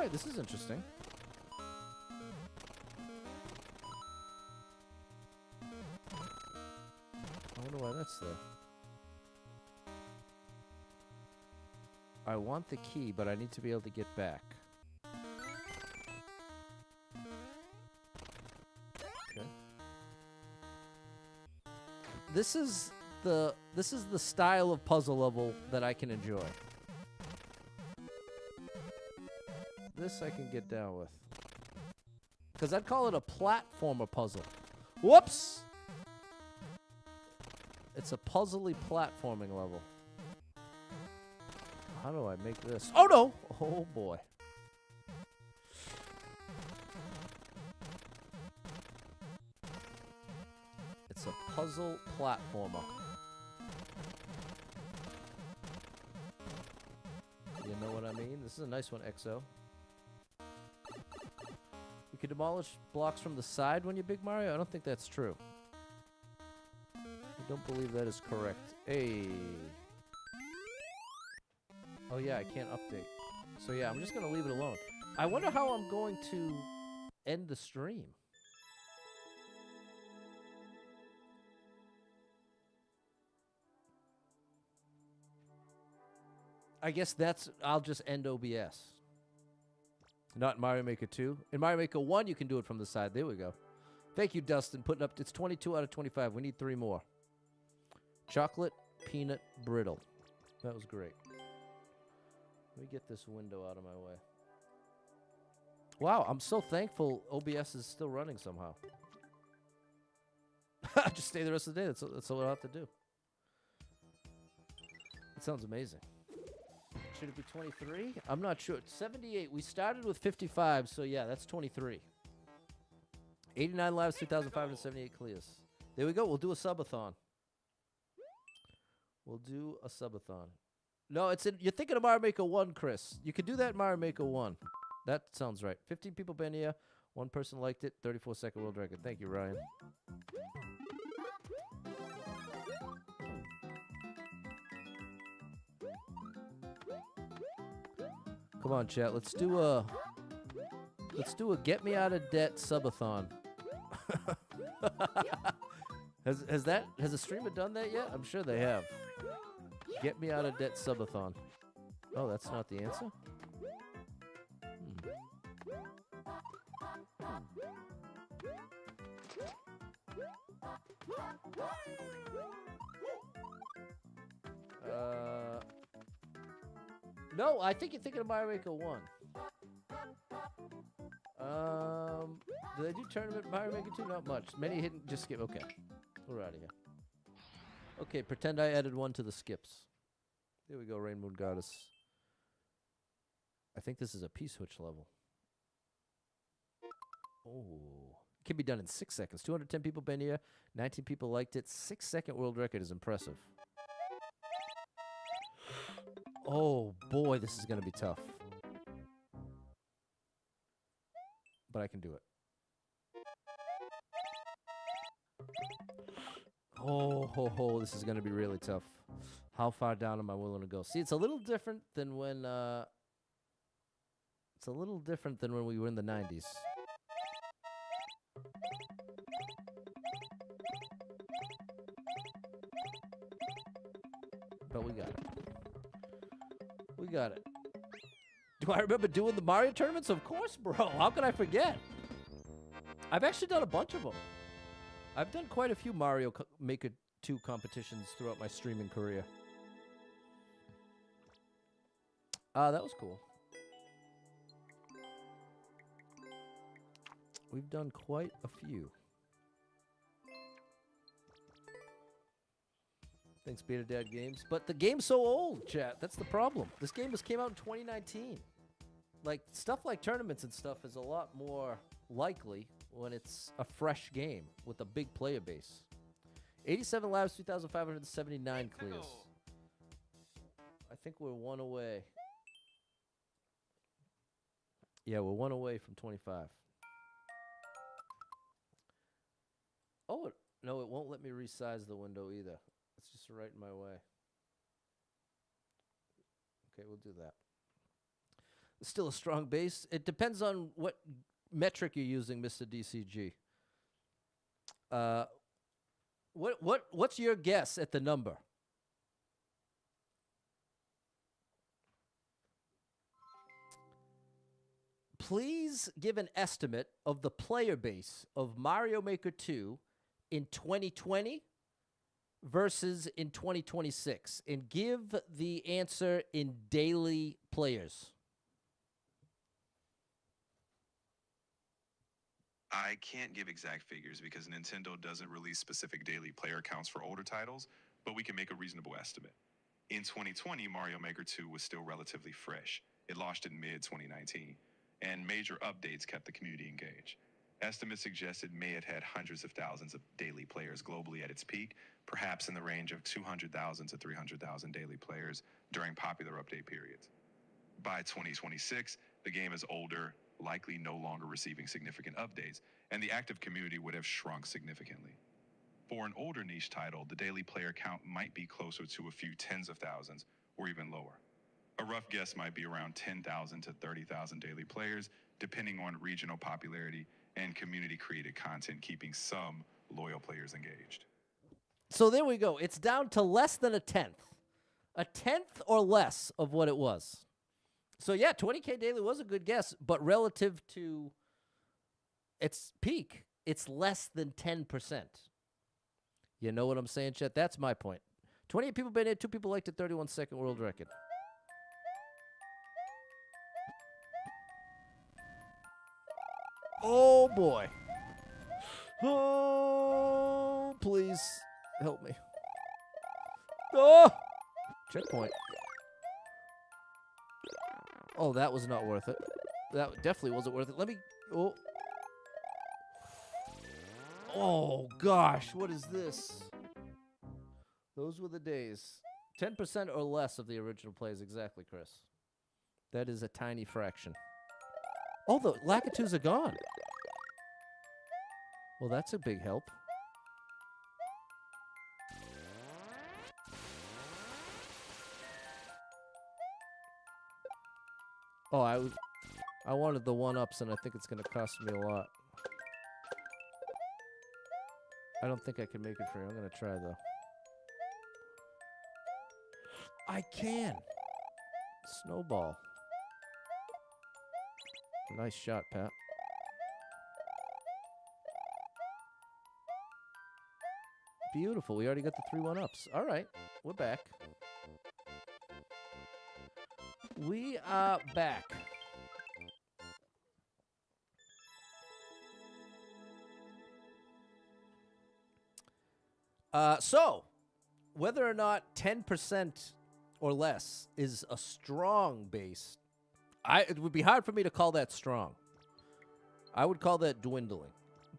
right, this is interesting. I wonder why that's there. I want the key, but I need to be able to get back. Okay. This is the style of puzzle level that I can enjoy. This I can get down with. Because I'd call it a platformer puzzle. Whoops! It's a puzzly platforming level. How do I make this? Oh no! Oh boy. It's a puzzle platformer. You know what I mean? This is a nice one, XO. You can demolish blocks from the side when you Big Mario? I don't think that's true. I don't believe that is correct. Hey. Oh yeah, I can't update. So yeah, I'm just going to leave it alone. I wonder how I'm going to end the stream. I guess I'll just end OBS. Not in Mario Maker 2. In Mario Maker 1, you can do it from the side. There we go. Thank you, Dustin. Putting up, it's 22 out of 25. We need 3 more. Chocolate, peanut, brittle. That was great. Let me get this window out of my way. Wow, I'm so thankful OBS is still running somehow. Just stay the rest of the day. That's all I'll have to do. It sounds amazing. Should it be 23? I'm not sure. 78. We started with 55, so yeah, that's 23. 89 lives, 2,578 clears. There we go. We'll do a subathon. We'll do a subathon. No, you're thinking of Mario Maker 1, Chris. You could do that in Mario Maker 1. That sounds right. 15 people been here. 1 person liked it. 34-second world record. Thank you, Ryan. Come on, chat. Let's do a get me out of debt subathon. Has the streamer done that yet? I'm sure they have. Get me out of debt subathon. Oh, that's not the answer? No, I think you're thinking of Mario Maker 1. Did they do tournament Mario Maker 2? Not much. Many hidden, just skip. Okay. We're out of here. Okay, pretend I added 1 to the skips. There we go, Rain Moon Goddess. I think this is a P-switch level. Oh. It can be done in 6 seconds. 210 people been here. 19 people liked it. 6-second world record is impressive. Oh, boy, this is going to be tough. But I can do it. Oh, this is going to be really tough. How far down am I willing to go? See, it's a little different than when we were in the 90s. But we got it. We got it. Do I remember doing the Mario tournaments? Of course, bro. How could I forget? I've actually done a bunch of them. I've done quite a few Mario Maker 2 competitions throughout my streaming career. That was cool. We've done quite a few. Thanks, Beta Dad Games. But the game's so old, chat. That's the problem. This game came out in 2019. Like, stuff like tournaments and stuff is a lot more likely when it's a fresh game with a big player base. 87 lives, 2,579 clears. I think we're 1 away. Yeah, we're 1 away from 25. Oh, no, it won't let me resize the window either. It's just right in my way. Okay, we'll do that. Still a strong base. It depends on what metric you're using, Mr. DCG. What's your guess at the number? Please give an estimate of the player base of Mario Maker 2 in 2020 versus in 2026, and give the answer in daily players. I can't give exact figures because Nintendo doesn't release specific daily player counts for older titles, but we can make a reasonable estimate. In 2020, Mario Maker 2 was still relatively fresh. It launched in mid-2019, and major updates kept the community engaged. Estimates suggested may have had hundreds of thousands of daily players globally at its peak, perhaps in the range of 200,000 to 300,000 daily players during popular update periods. By 2026, the game is older, likely no longer receiving significant updates, and the active community would have shrunk significantly. For an older niche title, the daily player count might be closer to a few tens of thousands or even lower. A rough guess might be around 10,000 to 30,000 daily players, depending on regional popularity and community-created content, keeping some loyal players engaged. So there we go. It's down to less than a tenth or less of what it was. So yeah, 20K daily was a good guess, but relative to its peak, it's less than 10%. You know what I'm saying, Chet? That's my point. 28 people been in, 2 people liked it, 31-second world record. Oh, boy. Oh, please help me. Oh! Checkpoint. Oh, that was not worth it. That definitely wasn't worth it. Let me... Oh. Oh, gosh. What is this? Those were the days. 10% or less of the original plays. Exactly, Chris. That is a tiny fraction. Oh, the Lakitus are gone. Well, that's a big help. Oh, I wanted the 1-ups, and I think it's going to cost me a lot. I don't think I can make it for you. I'm going to try, though. I can. Snowball. Nice shot, Pat. Beautiful. We already got the 3 1-ups. All right. We're back. We are back. So, whether or not 10% or less is a strong base, it would be hard for me to call that strong. I would call that dwindling.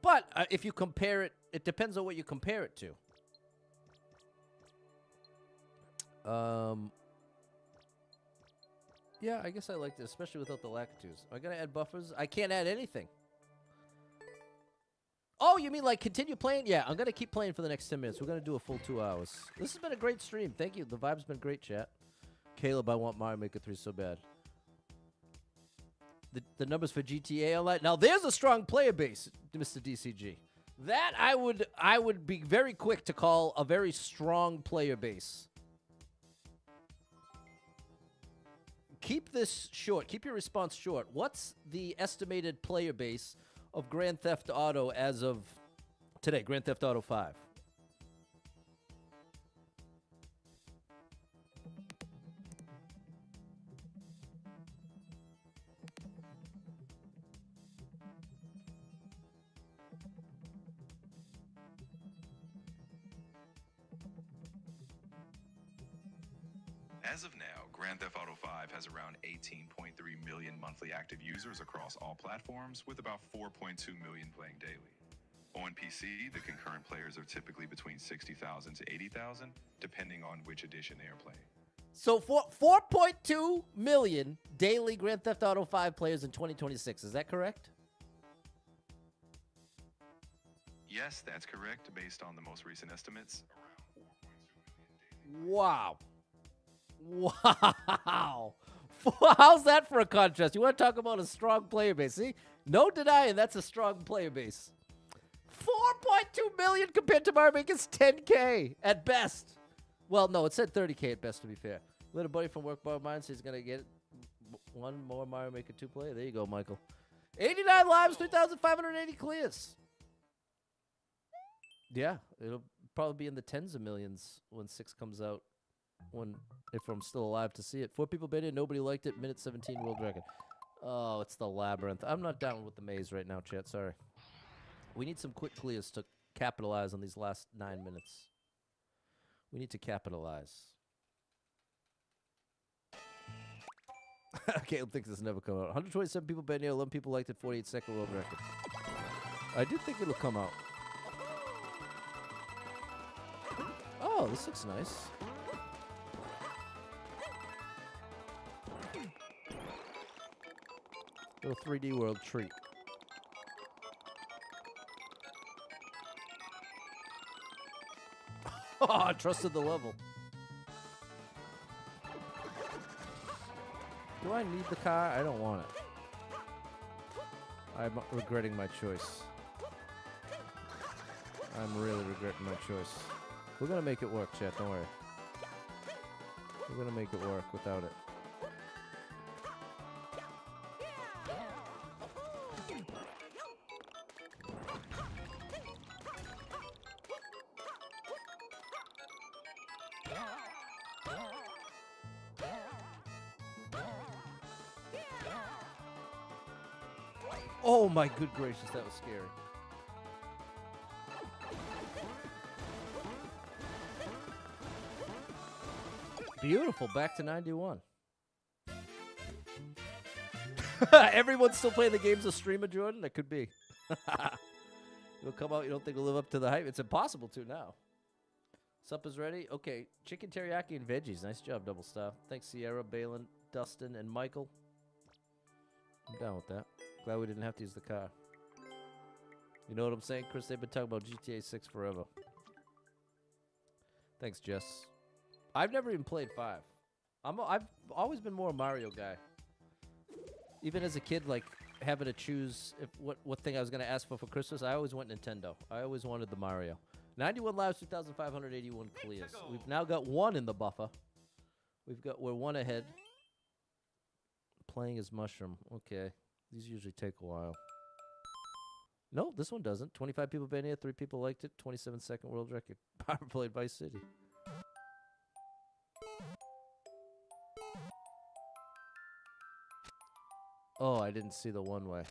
But if you compare it, it depends on what you compare it to. Yeah, I guess I liked it, especially without the Lakitus. Am I going to add buffers? I can't add anything. Oh, you mean like continue playing? Yeah, I'm going to keep playing for the next 10 minutes. We're going to do a full 2 hours. This has been a great stream. Thank you. The vibe's been great, chat. Caleb, I want Mario Maker 3 so bad. The numbers for GTA Online. Now, there's a strong player base, Mr. DCG. That I would be very quick to call a very strong player base. Keep this short. Keep your response short. What's the estimated player base of Grand Theft Auto as of today? Grand Theft Auto 5. As of now, Grand Theft Auto 5 has around 18.3 million monthly active users across all platforms, with about 4.2 million playing daily. On PC, the concurrent players are typically between 60,000 to 80,000, depending on which edition they are playing. So 4.2 million daily Grand Theft Auto 5 players in 2026. Is that correct? Yes, that's correct, based on the most recent estimates. Around 4.2 million daily. Wow. Wow. How's that for a contrast? You want to talk about a strong player base? See, no denying that's a strong player base. 4.2 million compared to Mario Maker's 10K at best. Well, no, it said 30K at best, to be fair. Little buddy from Work Bar Mine says he's gonna get one more Mario Maker 2 player. There you go, Michael. 89 lives, 3,580 clears. Yeah, it'll probably be in the tens of millions when 6 comes out. If I'm still alive to see it. 4 people been in, nobody liked it. Minute 17 world record. Oh, it's the labyrinth. I'm not down with the maze right now, chat. Sorry. We need some quick clears to capitalize on these last 9 minutes. We need to capitalize. Caleb thinks this never come out. 127 people been here. 11 people liked it. 48-second world record. I do think it'll come out. Oh, this looks nice. Little 3D world treat. Oh, I trusted the level. Do I need the car? I don't want it. I'm regretting my choice. I'm really regretting my choice. We're gonna make it work, chat. Don't worry. We're gonna make it work without it. Oh my good gracious, that was scary. Beautiful, back to 91. Everyone's still playing the games of streamer, Jordan? That could be. It'll come out, you don't think it'll live up to the hype? It's impossible to now. Sup is ready? Okay, chicken teriyaki and veggies. Nice job, Double Star. Thanks, Sierra, Balin, Dustin, and Michael. I'm down with that. Glad we didn't have to use the car. You know what I'm saying, Chris? They've been talking about GTA 6 forever. Thanks, Jess. I've never even played 5. I've always been more a Mario guy. Even as a kid, like, having to choose what thing I was going to ask for Christmas, I always went Nintendo. I always wanted the Mario. 91 lives, 2,581 clears. We've now got 1 in the buffer. We're 1 ahead. Playing as Mushroom. Okay. These usually take a while. No, this one doesn't. 25 people been here. 3 people liked it. 27-second world record. Power played Vice City. Oh, I didn't see the one way.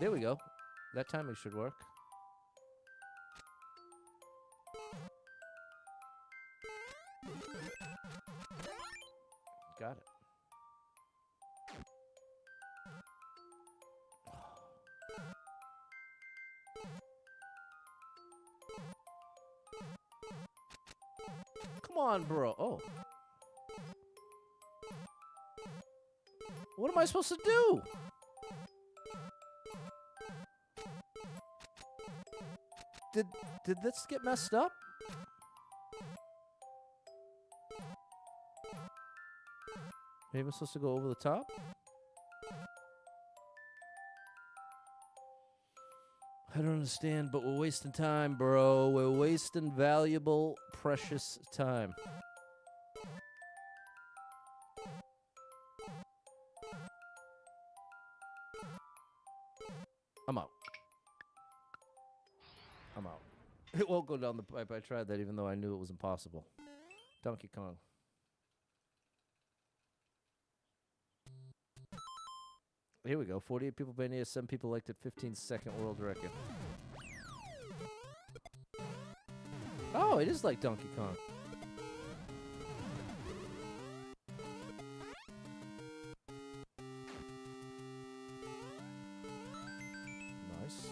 There we go. That timing should work. Got it. Come on, bro. Oh. What am I supposed to do? Did this get messed up? Maybe I'm supposed to go over the top? I don't understand, but we're wasting time, bro. We're wasting valuable, precious time. I'm out. I'm out. It won't go down the pipe. I tried that even though I knew it was impossible. Donkey Kong. Here we go. 48 people been here. 7 people liked it. 15-second world record. Oh, it is like Donkey Kong. Nice.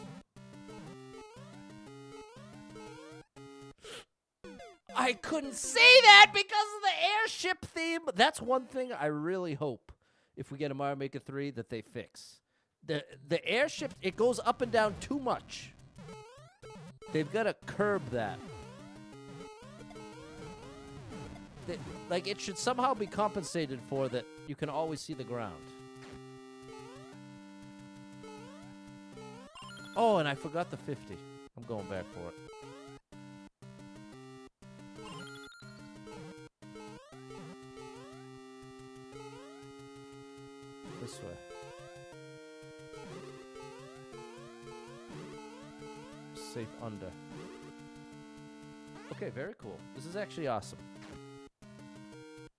I couldn't see that because of the airship theme. That's one thing I really hope. If we get a Mario Maker 3, that they fix. The airship, it goes up and down too much. They've got to curb that. like it should somehow be compensated for that you can always see the ground. Oh, and I forgot the 50. I'm going back for it. This way. Safe under. Okay, very cool. This is actually awesome.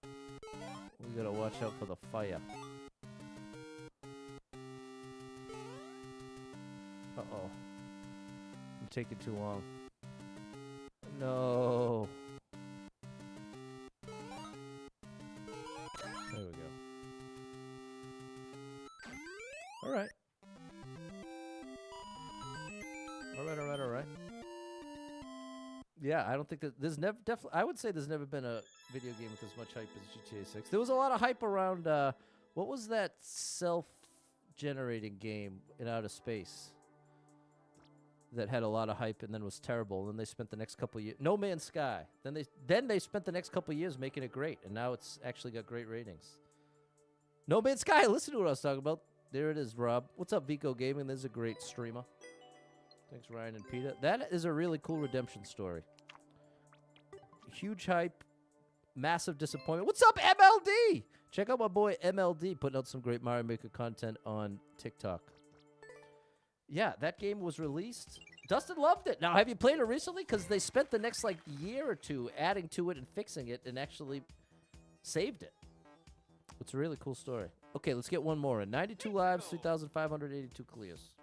We gotta watch out for the fire. Uh-oh. I'm taking too long. No. There we go. All right. All right. Yeah, I don't think that there's never I would say there's never been a video game with as much hype as GTA 6. There was a lot of hype around what was that self-generating game in outer space that had a lot of hype and then was terrible, and then they spent the next couple years No Man's Sky. Then they spent the next couple years making it great, and now it's actually got great ratings. No Man's Sky, listen to what I was talking about. There it is, Rob. What's up, Vico Gaming? There's a great streamer. Thanks, Ryan and Peter. That is a really cool redemption story. Huge hype, massive disappointment. What's up, MLD? Check out my boy MLD putting out some great Mario Maker content on TikTok. Yeah, that game was released. Dustin loved it. Now, have you played it recently? Because they spent the next, like, year or two adding to it and fixing it and actually saved it. It's a really cool story. Okay, let's get one more in. 92 lives, 3,582 clears.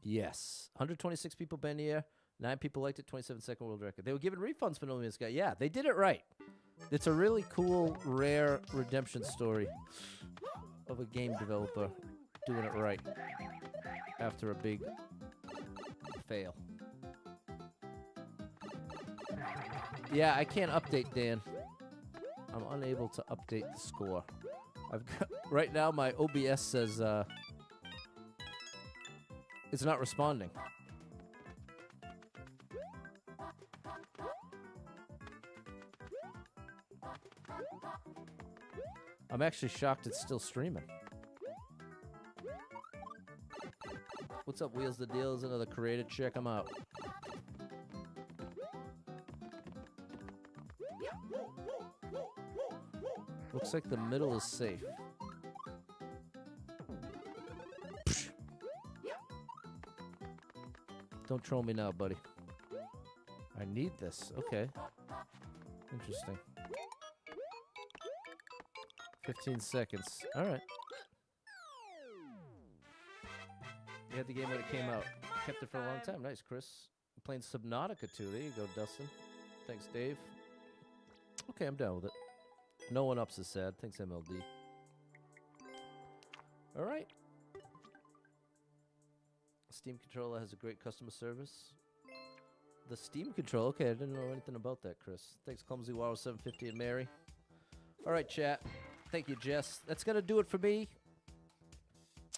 Yes. 126 people been here. 9 people liked it. 27-second world record. They were giving refunds for No Man's Sky. Yeah, they did it right. It's a really cool, rare redemption story of a game developer doing it right after a big fail. Yeah, I can't update, Dan. I'm unable to update the score. I've got, right now, my OBS says it's not responding. I'm actually shocked it's still streaming. What's up, Wheels the Deals? Another creator. Check them out. Looks like the middle is safe. Don't troll me now, buddy. I need this. Okay. Interesting. 15 seconds. All right. You had the game when it came out. Kept it for a long time. Nice, Chris. I'm playing Subnautica 2. There you go, Dustin. Thanks, Dave. Okay, I'm down with it. No one ups is sad. Thanks, MLD. All right. Steam controller has a great customer service. The Steam controller. Okay, I didn't know anything about that, Chris. Thanks, Clumsy Waro 750 and Mary. All right, chat. Thank you, Jess. That's going to do it for me.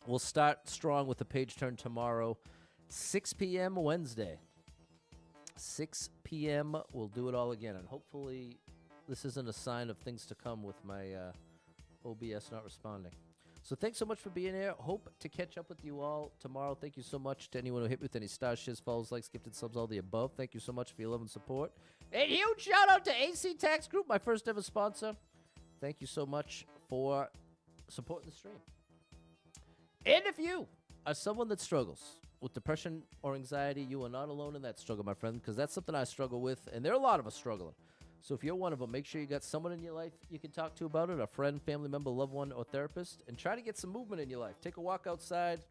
We'll start strong with the page turn tomorrow. 6 p.m. Wednesday. 6 p.m. We'll do it all again. And hopefully this isn't a sign of things to come with my OBS not responding. So thanks so much for being here. Hope to catch up with you all tomorrow. Thank you so much to anyone who hit me with any stars, shiz, follows, likes, gifted subs, all the above. Thank you so much for your love and support. A huge shout out to AC Tax Group, my first ever sponsor. Thank you so much for supporting the stream. And if you are someone that struggles with depression or anxiety, you are not alone in that struggle, my friend, because that's something I struggle with, and there are a lot of us struggling. So if you're one of them, make sure you got someone in your life you can talk to about it, a friend, family member, loved one, or therapist, and try to get some movement in your life. Take a walk outside,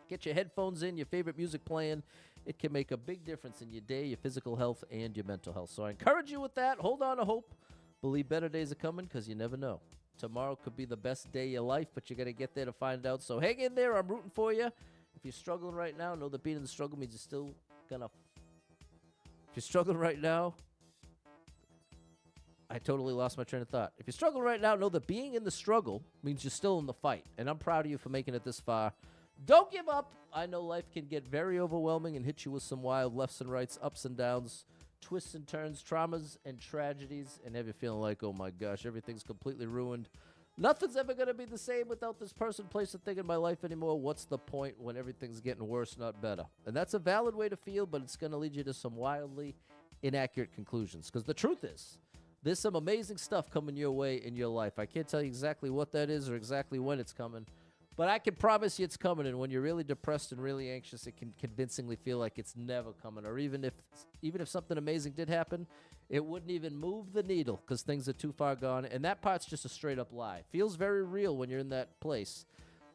get your headphones in, your favorite music playing. It can make a big difference in your day, your physical health, and your mental health. So I encourage you with that. Hold on to hope. Believe better days are coming, because you never know. Tomorrow could be the best day of your life, but you got to get there to find out. So hang in there. I'm rooting for you. If you're struggling right now, know that being in the struggle means you're still gonna. If you're struggling right now, I totally lost my train of thought. If you're struggling right now, know that being in the struggle means you're still in the fight. And I'm proud of you for making it this far. Don't give up. I know life can get very overwhelming and hit you with some wild lefts and rights, ups and downs, twists and turns, traumas and tragedies, and have you feeling like, oh my gosh, everything's completely ruined. Nothing's ever going to be the same without this person, place, or thing in my life anymore. What's the point when everything's getting worse, not better? And that's a valid way to feel, but it's going to lead you to some wildly inaccurate conclusions. Because the truth is, there's some amazing stuff coming your way in your life. I can't tell you exactly what that is or exactly when it's coming, but I can promise you it's coming. And when you're really depressed and really anxious, it can convincingly feel like it's never coming. Or even if something amazing did happen, it wouldn't even move the needle because things are too far gone. And that part's just a straight up lie. Feels very real when you're in that place,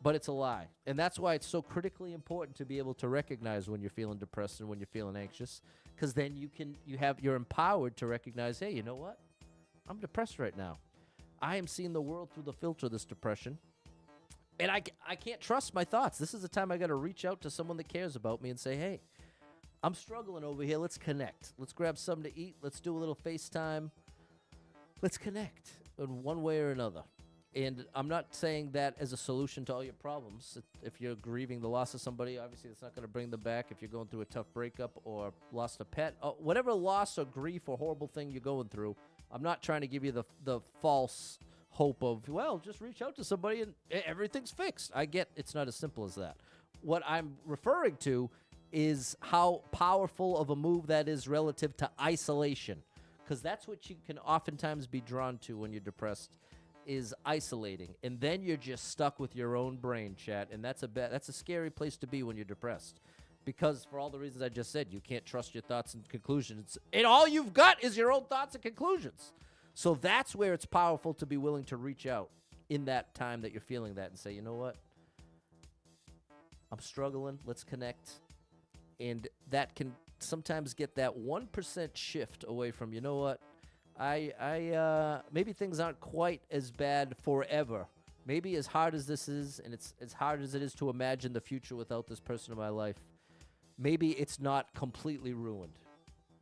but it's a lie. And that's why it's so critically important to be able to recognize when you're feeling depressed and when you're feeling anxious, because then you're empowered to recognize, hey, you know what? I'm depressed right now. I am seeing the world through the filter of this depression. And I can't trust my thoughts. This is the time I got to reach out to someone that cares about me and say, hey, I'm struggling over here. Let's connect. Let's grab something to eat. Let's do a little FaceTime. Let's connect in one way or another. And I'm not saying that as a solution to all your problems. If you're grieving the loss of somebody, obviously it's not going to bring them back. If you're going through a tough breakup or lost a pet, whatever loss or grief or horrible thing you're going through, I'm not trying to give you the false hope of, well, just reach out to somebody and everything's fixed. I get it's not as simple as that. What I'm referring to is how powerful of a move that is relative to isolation, because that's what you can oftentimes be drawn to when you're depressed, is isolating, and then you're just stuck with your own brain, chat, and that's a scary place to be when you're depressed, because for all the reasons I just said, you can't trust your thoughts and conclusions, and all you've got is your own thoughts and conclusions. So that's where it's powerful to be willing to reach out in that time that you're feeling that and say, you know what, I'm struggling, let's connect. And that can sometimes get that 1% shift away from, you know what, I maybe things aren't quite as bad forever. Maybe as hard as this is, and it's as hard as it is to imagine the future without this person in my life, maybe it's not completely ruined.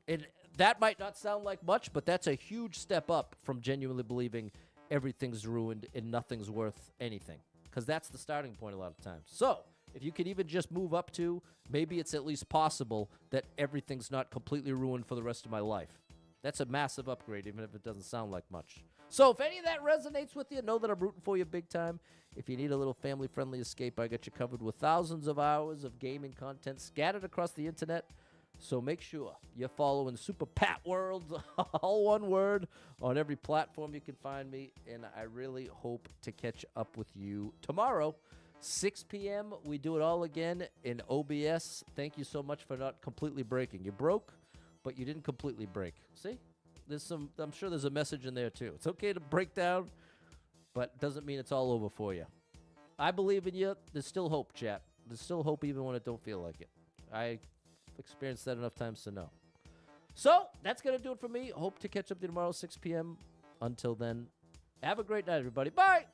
And that might not sound like much, but that's a huge step up from genuinely believing everything's ruined and nothing's worth anything, because that's the starting point a lot of times. So if you could even just move up to, maybe it's at least possible that everything's not completely ruined for the rest of my life. That's a massive upgrade, even if it doesn't sound like much. So if any of that resonates with you, know that I'm rooting for you big time. If you need a little family-friendly escape, I got you covered with thousands of hours of gaming content scattered across the internet. So make sure you're following Super Pat World, all one word, on every platform you can find me. And I really hope to catch up with you tomorrow, 6 p.m. We do it all again in OBS. Thank you so much for not completely breaking. You broke, but you didn't completely break. See? I'm sure there's a message in there too. It's okay to break down, but doesn't mean it's all over for you. I believe in you. There's still hope, chat. There's still hope even when it don't feel like it. I experienced that enough times to know. So that's going to do it for me. Hope to catch up to you tomorrow, 6 p.m. Until then, have a great night, everybody. Bye.